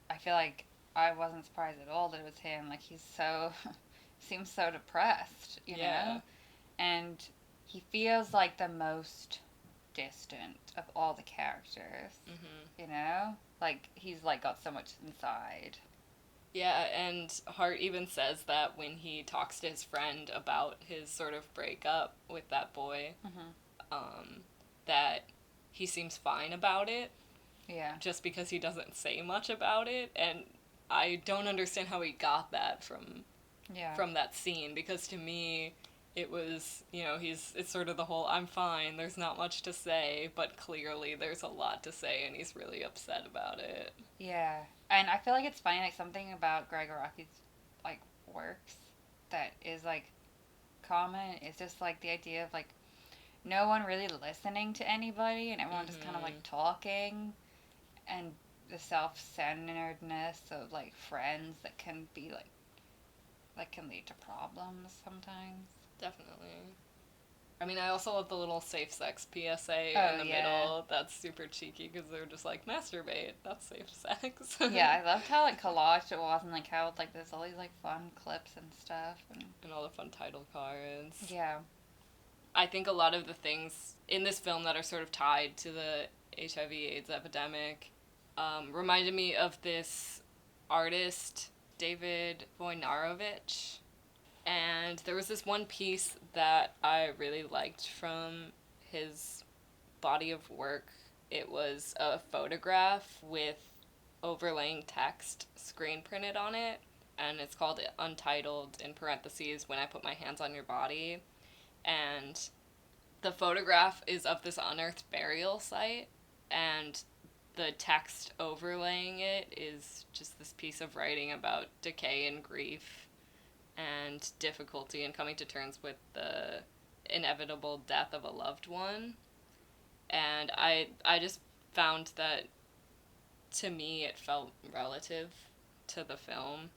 I feel like I wasn't surprised at all that it was him. Like he's so seems so depressed, you know, and he feels like the most distant of all the characters, Mm-hmm. you know, like he's like got so much inside. Yeah, and Hart even says that when he talks to his friend about his sort of breakup with that boy, Mm-hmm. that he seems fine about it, Yeah. just because he doesn't say much about it. And I don't understand how he got that Yeah. from that scene, because to me it was, it's sort of the whole I'm fine, there's not much to say, but clearly there's a lot to say and he's really upset about it. Yeah. And I feel like it's funny, like something about Gregg Araki's like works that is like common is just like the idea of like no one really listening to anybody and everyone just kind of Mm-hmm. like talking, and the self-centeredness of like friends that can be like that can lead to problems sometimes. Definitely. I mean, I also love the little safe sex PSA Oh in the yeah. middle. That's super cheeky because they're just like, masturbate, that's safe sex. Yeah, I loved how like collaged it was, and like how like there's all these like fun clips and stuff, and And all the fun title cards. yeah. I think a lot of the things in this film that are sort of tied to the HIV/AIDS epidemic reminded me of this artist, David Wojnarowicz. And there was this one piece that I really liked from his body of work. It was a photograph with overlaying text screen printed on it, and it's called Untitled, in parentheses, When I Put My Hands on Your Body. And the photograph is of this unearthed burial site, and the text overlaying it is just this piece of writing about decay and grief and difficulty in coming to terms with the inevitable death of a loved one. And I just found that, to me, it felt relative to the film.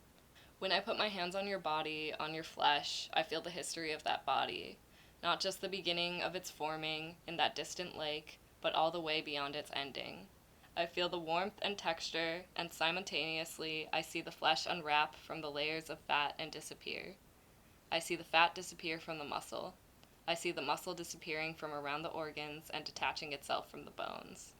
When I put my hands on your body, on your flesh, I feel the history of that body. Not just the beginning of its forming in that distant lake, but all the way beyond its ending. I feel the warmth and texture, and simultaneously I see the flesh unwrap from the layers of fat and disappear. I see the fat disappear from the muscle. I see the muscle disappearing from around the organs and detaching itself from the bones.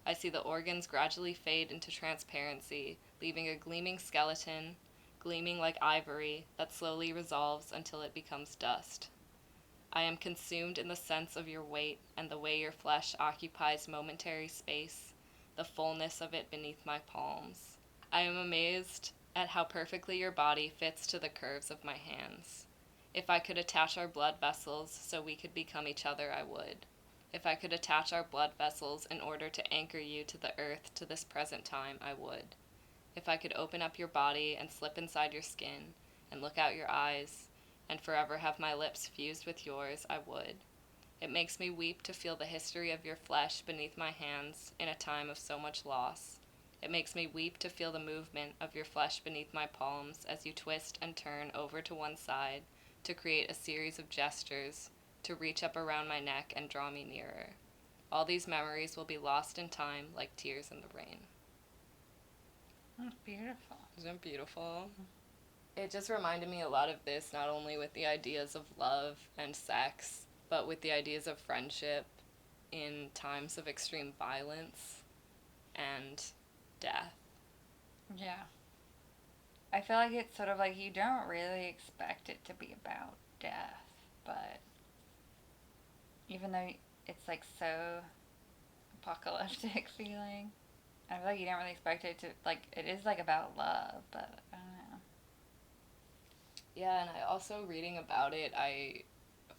I see the organs gradually fade into transparency, leaving a gleaming skeleton, gleaming like ivory, that slowly resolves until it becomes dust. I am consumed in the sense of your weight and the way your flesh occupies momentary space, the fullness of it beneath my palms. I am amazed at how perfectly your body fits to the curves of my hands. If I could attach our blood vessels so we could become each other, I would. If I could attach our blood vessels in order to anchor you to the earth, to this present time, I would. If I could open up your body and slip inside your skin and look out your eyes and forever have my lips fused with yours, I would. It makes me weep to feel the history of your flesh beneath my hands in a time of so much loss. It makes me weep to feel the movement of your flesh beneath my palms as you twist and turn over to one side to create a series of gestures to reach up around my neck and draw me nearer. All these memories will be lost in time like tears in the rain. That's beautiful. Isn't it beautiful? It just reminded me a lot of this, not only with the ideas of love and sex, but with the ideas of friendship in times of extreme violence and death. Yeah. I feel like it's sort of like you don't really expect it to be about death, but even though it's like so apocalyptic feeling. I feel like you didn't really expect it to, like, it is, like, about love, but I don't know. Yeah, and I also, reading about it, I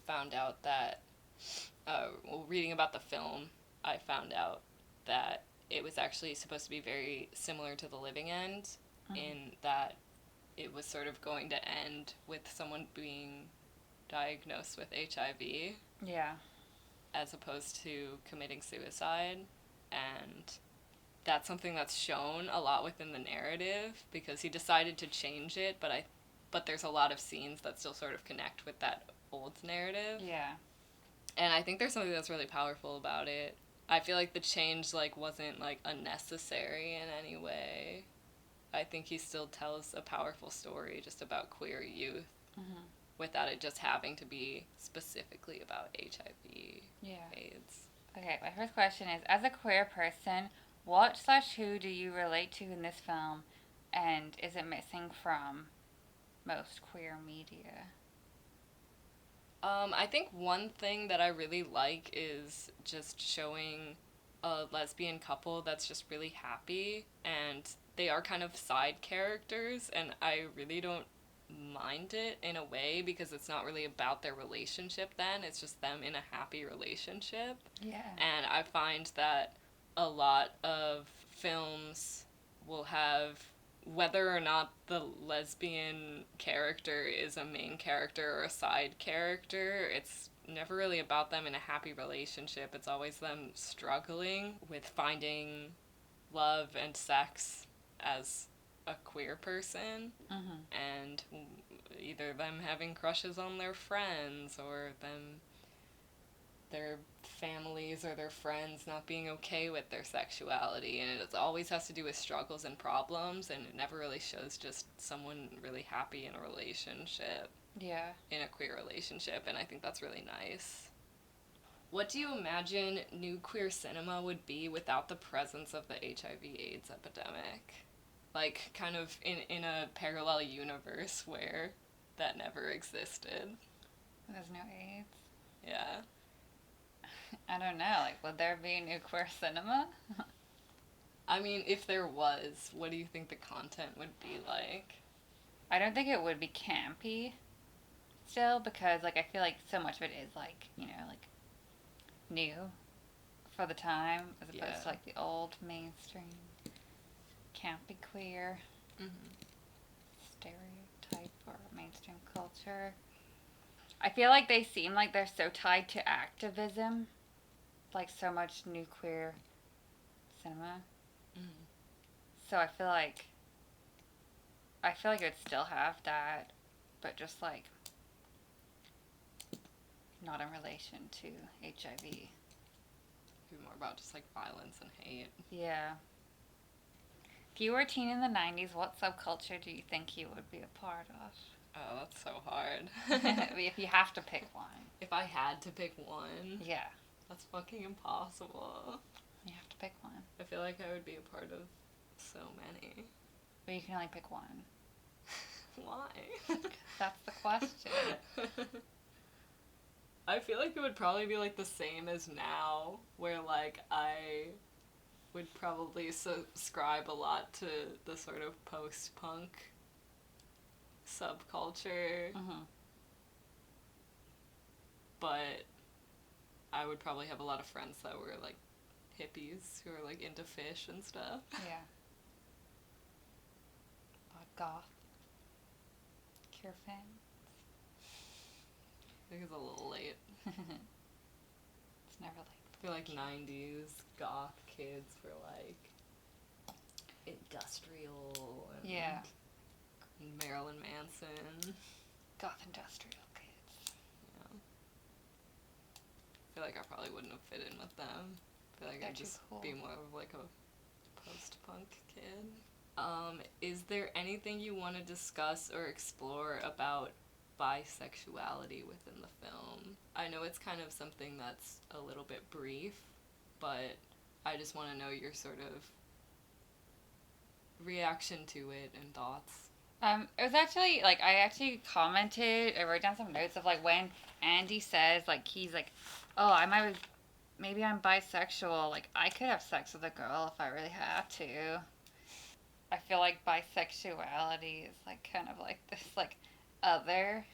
found out that, reading about the film, I found out that it was actually supposed to be very similar to The Living End, in that it was sort of going to end with someone being diagnosed with HIV. Yeah. As opposed to committing suicide. And that's something that's shown a lot within the narrative because he decided to change it, but there's a lot of scenes that still sort of connect with that old narrative. Yeah. And I think there's something that's really powerful about it. I feel like the change wasn't unnecessary in any way. I think he still tells a powerful story just about queer youth without it just having to be specifically about HIV, AIDS. Okay, my first question is, as a queer person, what/who do you relate to in this film, and is it missing from most queer media? I think one thing that I really like is just showing a lesbian couple that's just really happy, and they are kind of side characters, and I really don't mind it in a way because it's not really about their relationship then, it's just them in a happy relationship. Yeah. And I find that a lot of films will have, whether or not the lesbian character is a main character or a side character, it's never really about them in a happy relationship. It's always them struggling with finding love and sex as a queer person, and either them having crushes on their friends or their families or their friends not being okay with their sexuality, and it always has to do with struggles and problems, and it never really shows just someone really happy in a relationship. Yeah. In a queer relationship, and I think that's really nice. What do you imagine new queer cinema would be without the presence of the HIV/AIDS epidemic? Like, kind of in a parallel universe where that never existed. There's no AIDS? Yeah. I don't know, like, would there be new queer cinema? I mean, if there was, what do you think the content would be like? I don't think it would be campy still, because, like, I feel like so much of it is, like, you know, like, new for the time, as opposed to, like, the old mainstream campy queer stereotype or mainstream culture. I feel like they seem like they're so tied to activism, like so much new queer cinema. So I feel like it would still have that, but just like not in relation to HIV. Be more about just like violence and hate. Yeah. If you were a teen in the 90s, what subculture do you think you would be a part of? Oh, that's so hard. If you have to pick one. If I had to pick one? Yeah. That's fucking impossible. You have to pick one. I feel like I would be a part of so many. But you can only pick one. Why? That's the question. I feel like it would probably be like the same as now, where like I would probably subscribe a lot to the sort of post-punk subculture. But I would probably have a lot of friends that were like hippies who are like into fish and stuff. Yeah. Goth. Cure fans. I think it's a little late. It's never late. I feel like 90s goth kids were like industrial and Marilyn Manson. Goth industrial kids. Yeah. I feel like I probably wouldn't have fit in with them. I feel like I'd just be more of like a post-punk kid. Is there anything you want to discuss or explore about bisexuality within the film? I know it's kind of something that's a little bit brief, but I just want to know your sort of reaction to it and thoughts. It was actually, like, I wrote down some notes of, like, when Andy says, like, he's like, oh, I might maybe I'm bisexual. Like, I could have sex with a girl if I really had to. I feel like bisexuality is like kind of like this like other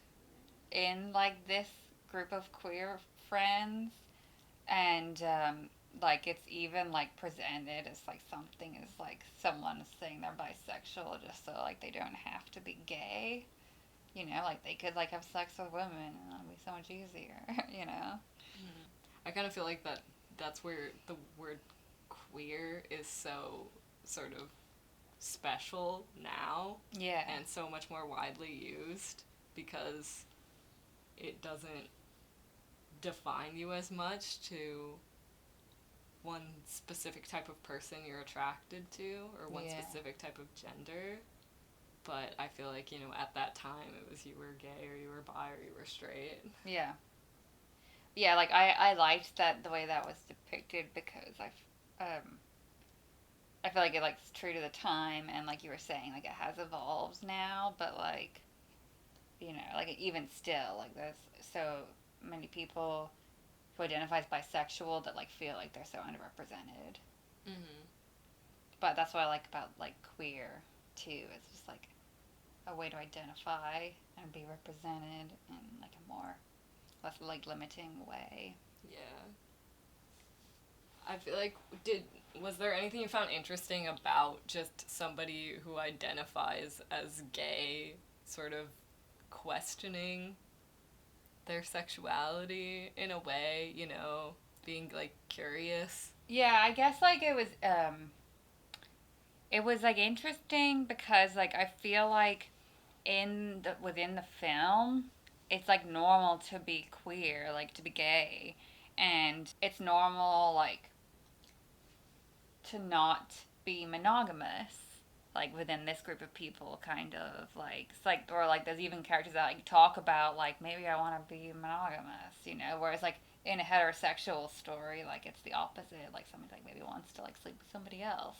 in like this group of queer friends, and like it's even like presented as like something as like someone is saying they're bisexual just so like they don't have to be gay. You know, like they could like have sex with women and it'll be so much easier. You know. I kind of feel like that's where the word queer is so sort of special now Yeah. and so much more widely used because it doesn't define you as much to one specific type of person you're attracted to or one specific type of gender. But I feel like, you know, at that time it was you were gay or you were bi or you were straight. Yeah. Yeah, like I liked that the way that was depicted because I feel like it like's true to the time and like you were saying, like it has evolved now, but like you know, like even still, like there's so many people who identify as bisexual that like feel like they're so underrepresented. Mm-hmm. But that's what I like about like queer too. It's just like a way to identify and be represented in like a more less like limiting way. Yeah. I feel like was there anything you found interesting about just somebody who identifies as gay sort of questioning their sexuality in a way, you know, being like curious? Yeah, I guess like it was like interesting because like I feel like within the film it's like normal to be queer, like to be gay, and it's normal like to not be monogamous like within this group of people kind of like it's like or like there's even characters that like talk about like maybe I want to be monogamous, you know, whereas like in a heterosexual story like it's the opposite, like somebody like maybe wants to like sleep with somebody else.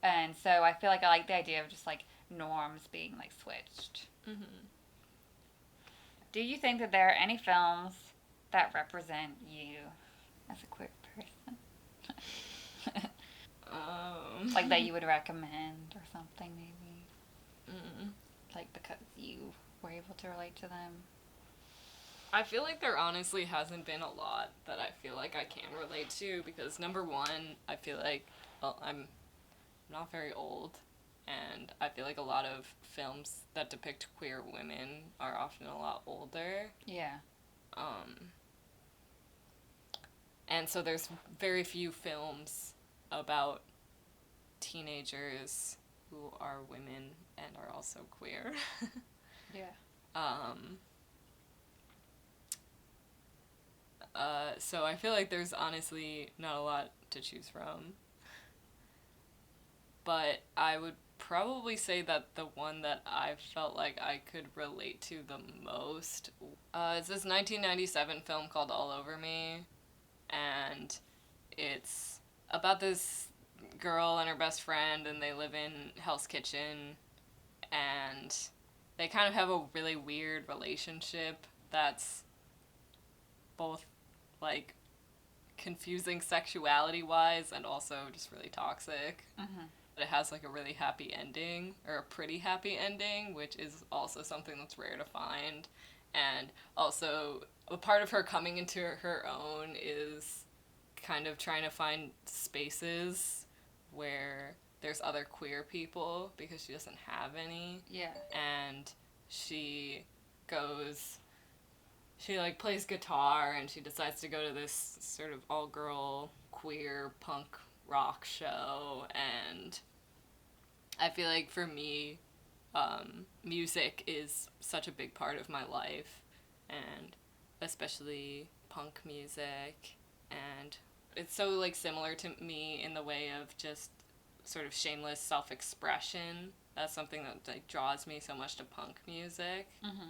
And so I feel like I like the idea of just like norms being like switched. Mm-hmm. Do you think that there are any films that represent you as a queer person? Like that you would recommend or something maybe? Mm. Like because you were able to relate to them? I feel like there honestly hasn't been a lot that I feel like I can relate to because number one, I feel like, well, I'm not very old, and I feel like a lot of films that depict queer women are often a lot older. Yeah. And so there's very few films about teenagers who are women and are also queer. Yeah. So I feel like there's honestly not a lot to choose from. But I would probably say that the one that I felt like I could relate to the most is this 1997 film called All Over Me. And it's about this girl and her best friend, and they live in Hell's Kitchen, and they kind of have a really weird relationship that's both like confusing sexuality wise and also just really toxic. Mm-hmm. It has like a really happy ending, or a pretty happy ending, which is also something that's rare to find. And also, a part of her coming into her own is kind of trying to find spaces where there's other queer people because she doesn't have any. Yeah. And she like plays guitar, and she decides to go to this sort of all-girl queer punk rock show. And I feel like for me, music is such a big part of my life, and especially punk music, and it's so like similar to me in the way of just sort of shameless self-expression. That's something that like draws me so much to punk music. Mm-hmm.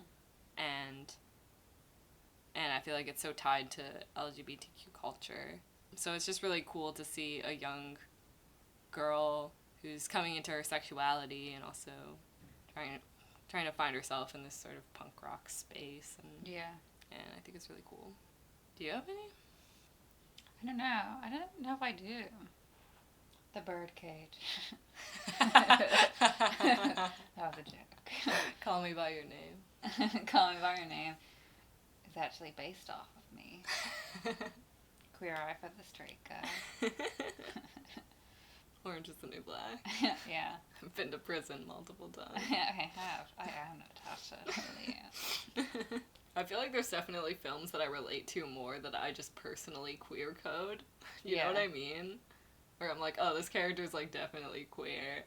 and I feel like it's so tied to LGBTQ culture. So it's just really cool to see a young girl who's coming into her sexuality and also trying to find herself in this sort of punk rock space. And Yeah. I think it's really cool. Do you have any? I don't know. I don't know if I do. The birdcage. That was a joke. Call Me By Your Name. Call Me By Your Name is actually based off of me. Queer Eye for the Straight Guy. Orange is the New Black. Yeah. I've been to prison multiple times. I have. I am Natasha. I really am. I feel like there's definitely films that I relate to more that I just personally queer code. You know what I mean? Where I'm like, oh, this character's like definitely queer.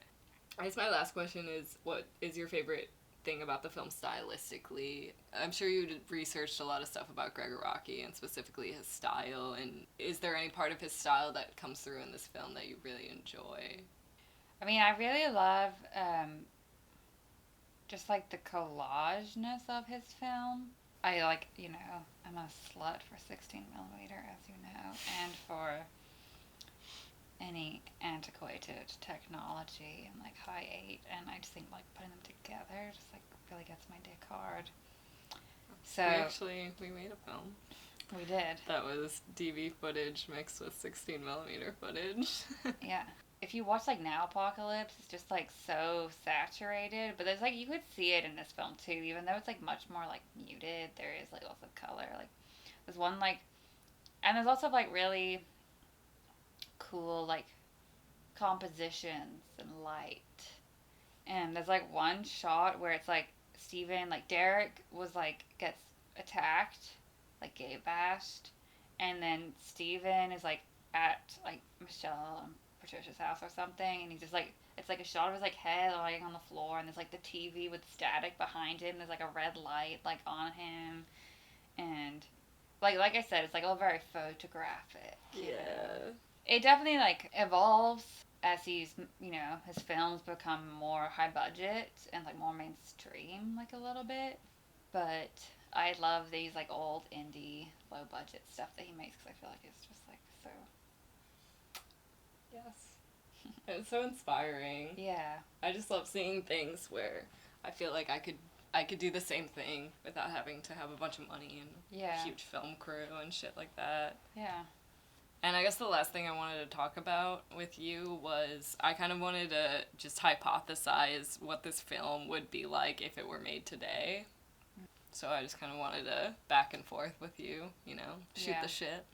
I guess my last question is, what is your favorite thing about the film stylistically? I'm sure you researched a lot of stuff about Gregg Araki and specifically his style, and is there any part of his style that comes through in this film that you really enjoy? I mean, I really love just like the collageness of his film. I like, I'm a slut for 16 millimeter, as you know, and for any antiquated technology and like high 8, and I just think like putting them together just like really gets my dick hard. So we made a film. We did. That was DV footage mixed with 16 millimeter footage. Yeah. If you watch like Now Apocalypse, it's just like so saturated, but there's like you could see it in this film too, even though it's like much more like muted. There is like lots of color. Like there's one like, and there's also like really cool like compositions and light. And there's like one shot where it's like Steven, like Derek was like gets attacked, like gay bashed, and then Steven is like at like Michelle and Patricia's house or something, and he's just like, it's like a shot of his like head lying on the floor, and there's like the TV with static behind him. There's like a red light like on him, and like I said, it's like all very photographic. Yeah. It definitely like evolves as his films become more high budget and like more mainstream, like a little bit. But I love these like old indie low budget stuff that he makes, because I feel like it's just like so. Yes. It's so inspiring. Yeah. I just love seeing things where I feel like I could do the same thing without having to have a bunch of money and a huge film crew and shit like that. Yeah. And I guess the last thing I wanted to talk about with you was I kind of wanted to just hypothesize what this film would be like if it were made today. So I just kind of wanted to back and forth with you, shoot the shit.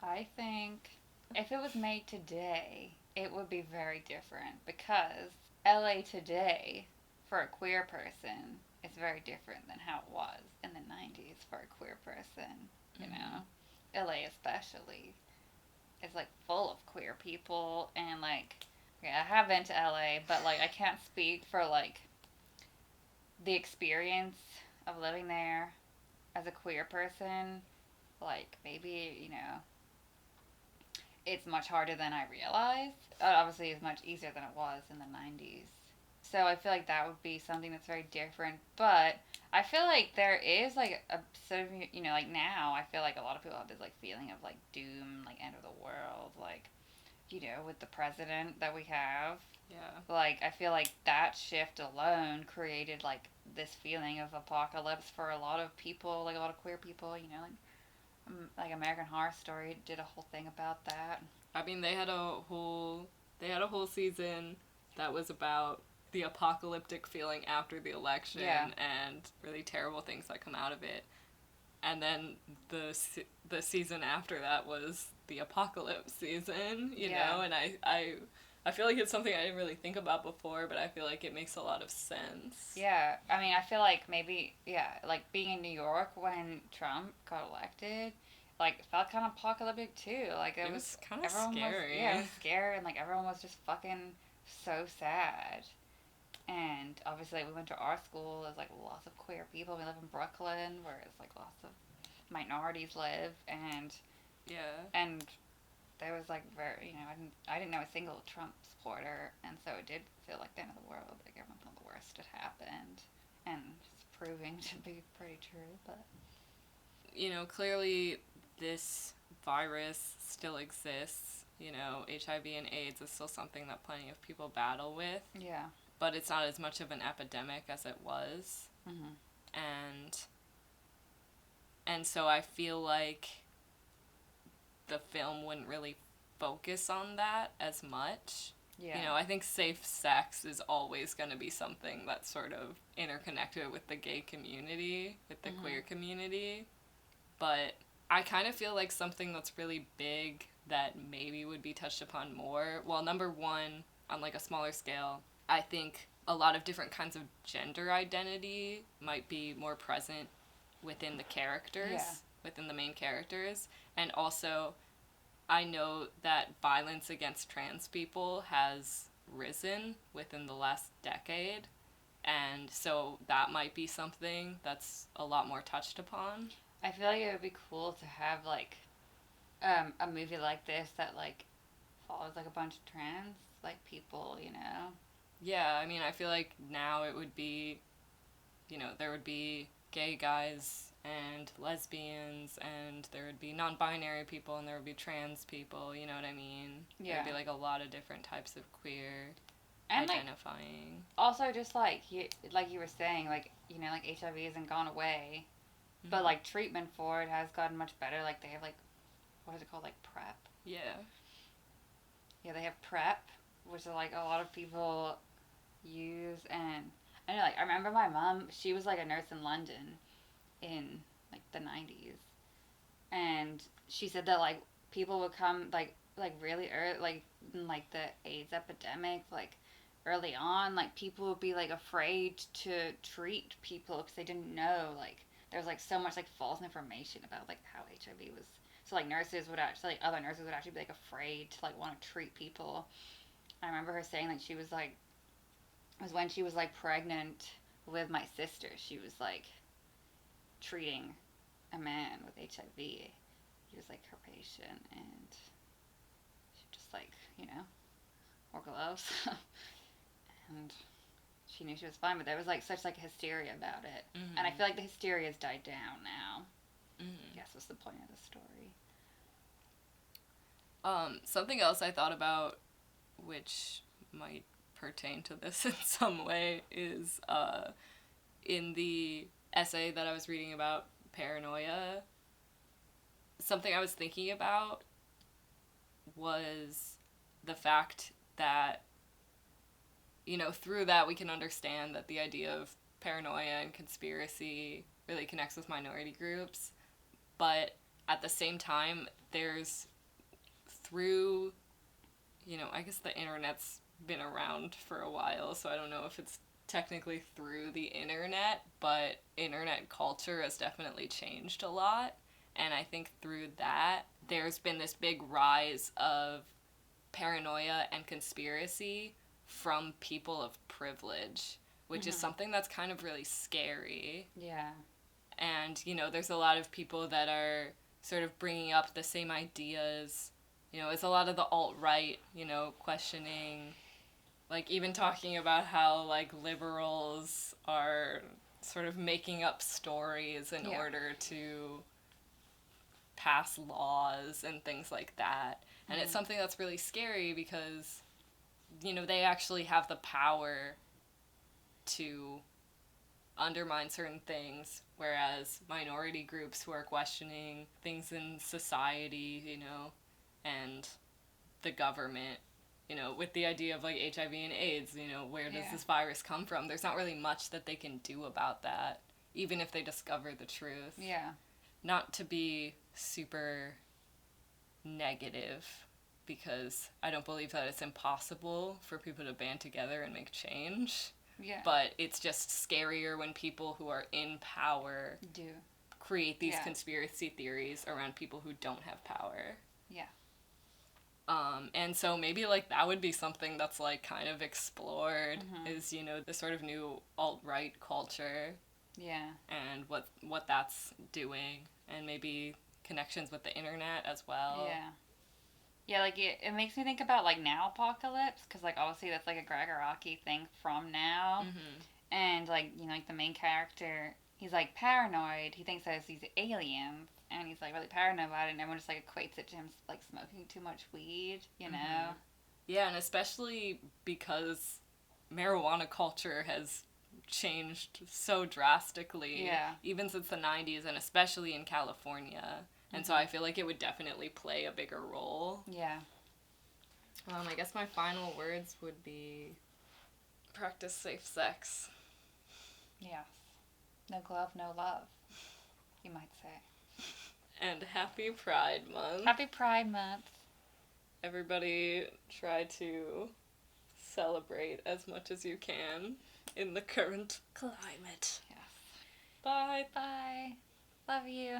I think if it was made today, it would be very different, because LA today, for a queer person, is very different than how it was in the 90s for a queer person, you know? LA especially is like full of queer people, and like, yeah, I have been to LA, but like I can't speak for like the experience of living there as a queer person. Like maybe, it's much harder than I realized. Obviously it's much easier than it was in the 90s. So I feel like that would be something that's very different. But I feel like there is like a sort of, like now I feel like a lot of people have this like feeling of like doom, like end of the world, like, with the president that we have. Yeah. Like I feel like that shift alone created like this feeling of apocalypse for a lot of people, like a lot of queer people, like American Horror Story did a whole thing about that. I mean, they had a whole season that was about the apocalyptic feeling after the election and really terrible things that come out of it. And then the season after that was the apocalypse season, you know, and I feel like it's something I didn't really think about before, but I feel like it makes a lot of sense. Yeah, I mean, I feel like maybe, like being in New York when Trump got elected, like, felt kind of apocalyptic too. Like, it was kind of scary. It was scary, and like everyone was just fucking so sad. And obviously, we went to our school. There's like lots of queer people. We live in Brooklyn, where it's like lots of minorities live, and there was like very, I didn't know a single Trump supporter, and so it did feel like the end of the world. Like everyone thought the worst had happened, and it's proving to be pretty true. But clearly this virus still exists. HIV and AIDS is still something that plenty of people battle with. Yeah. But it's not as much of an epidemic as it was. Mm-hmm. And so I feel like the film wouldn't really focus on that as much. Yeah. You know, I think safe sex is always going to be something that's sort of interconnected with the gay community, with the queer community. But I kind of feel like something that's really big that maybe would be touched upon more. Well, number one, on like a smaller scale, I think a lot of different kinds of gender identity might be more present within the characters, within the main characters. And also, I know that violence against trans people has risen within the last decade, and so that might be something that's a lot more touched upon. I feel like it would be cool to have, like, a movie like this that, like, follows, like, a bunch of trans, like, people, you know? Yeah, I mean, I feel like now it would be, you know, there would be gay guys and lesbians, and there would be non-binary people, and there would be trans people, you know what I mean? Yeah. There would be, like, a lot of different types of queer and identifying. Like, also, just, like you were saying, like, you know, like, HIV hasn't gone away, but, like, treatment for it has gotten much better. Like, they have, like, what is it called? Like, PrEP? Yeah. Yeah, they have PrEP, which is, like, a lot of people use, and I know, like, I remember my mom, she was, like, a nurse in London in, like, the 90s, and she said that, like, people would come, like really early, like, in, like, the AIDS epidemic, like, early on, like, people would be, like, afraid to treat people because they didn't know, like, there was, like, so much, like, false information about, like, how HIV was, so, like, nurses would actually, like, other nurses would actually be, like, afraid to, like, want to treat people. I remember her saying, like, she was, like, it was when she was, like, pregnant with my sister, she was, like, treating a man with HIV. He was, like, her patient, and she just, like, you know, wore gloves. And she knew she was fine, but there was, like, such, like, hysteria about it. Mm-hmm. And I feel like the hysteria has died down now. Mm-hmm. I guess was the point of the story. Something else I thought about, which might pertain to this in some way, is in the essay that I was reading about Paranoia, something I was thinking about was the fact that, you know, through that we can understand that the idea of paranoia and conspiracy really connects with minority groups, but at the same time, there's, through, you know, I guess the internet's been around for a while, so I don't know if it's technically through the internet, but internet culture has definitely changed a lot, and I think through that, there's been this big rise of paranoia and conspiracy from people of privilege, which is something that's kind of really scary. Yeah. And, you know, there's a lot of people that are sort of bringing up the same ideas. You know, it's a lot of the alt-right, you know, questioning, like, even talking about how, like, liberals are sort of making up stories in order to pass laws and things like that. And it's something that's really scary because, you know, they actually have the power to undermine certain things, whereas minority groups who are questioning things in society, you know, and the government, you know, with the idea of, like, HIV and AIDS, you know, where does this virus come from? There's not really much that they can do about that, even if they discover the truth. Yeah. Not to be super negative, because I don't believe that it's impossible for people to band together and make change. Yeah. But it's just scarier when people who are in power create these conspiracy theories around people who don't have power. Yeah. And so maybe, like, that would be something that's, like, kind of explored, is, you know, the sort of new alt-right culture. Yeah. And what that's doing, and maybe connections with the internet as well. Yeah. Yeah, like, it makes me think about, like, Now Apocalypse, because, like, obviously that's, like, a Gregg Araki thing from Now. And, like, you know, like, the main character, he's, like, paranoid. He thinks that it's these aliens, and he's, like, really paranoid about it, and everyone just, like, equates it to him, like, smoking too much weed, you know? Yeah, and especially because marijuana culture has changed so drastically, even since the 90s, and especially in California. And so I feel like it would definitely play a bigger role. Yeah. I guess my final words would be practice safe sex. Yes. No glove, no love, you might say. And happy Pride Month. Happy Pride Month. Everybody try to celebrate as much as you can in the current climate. Yes. Bye. Bye. Love you.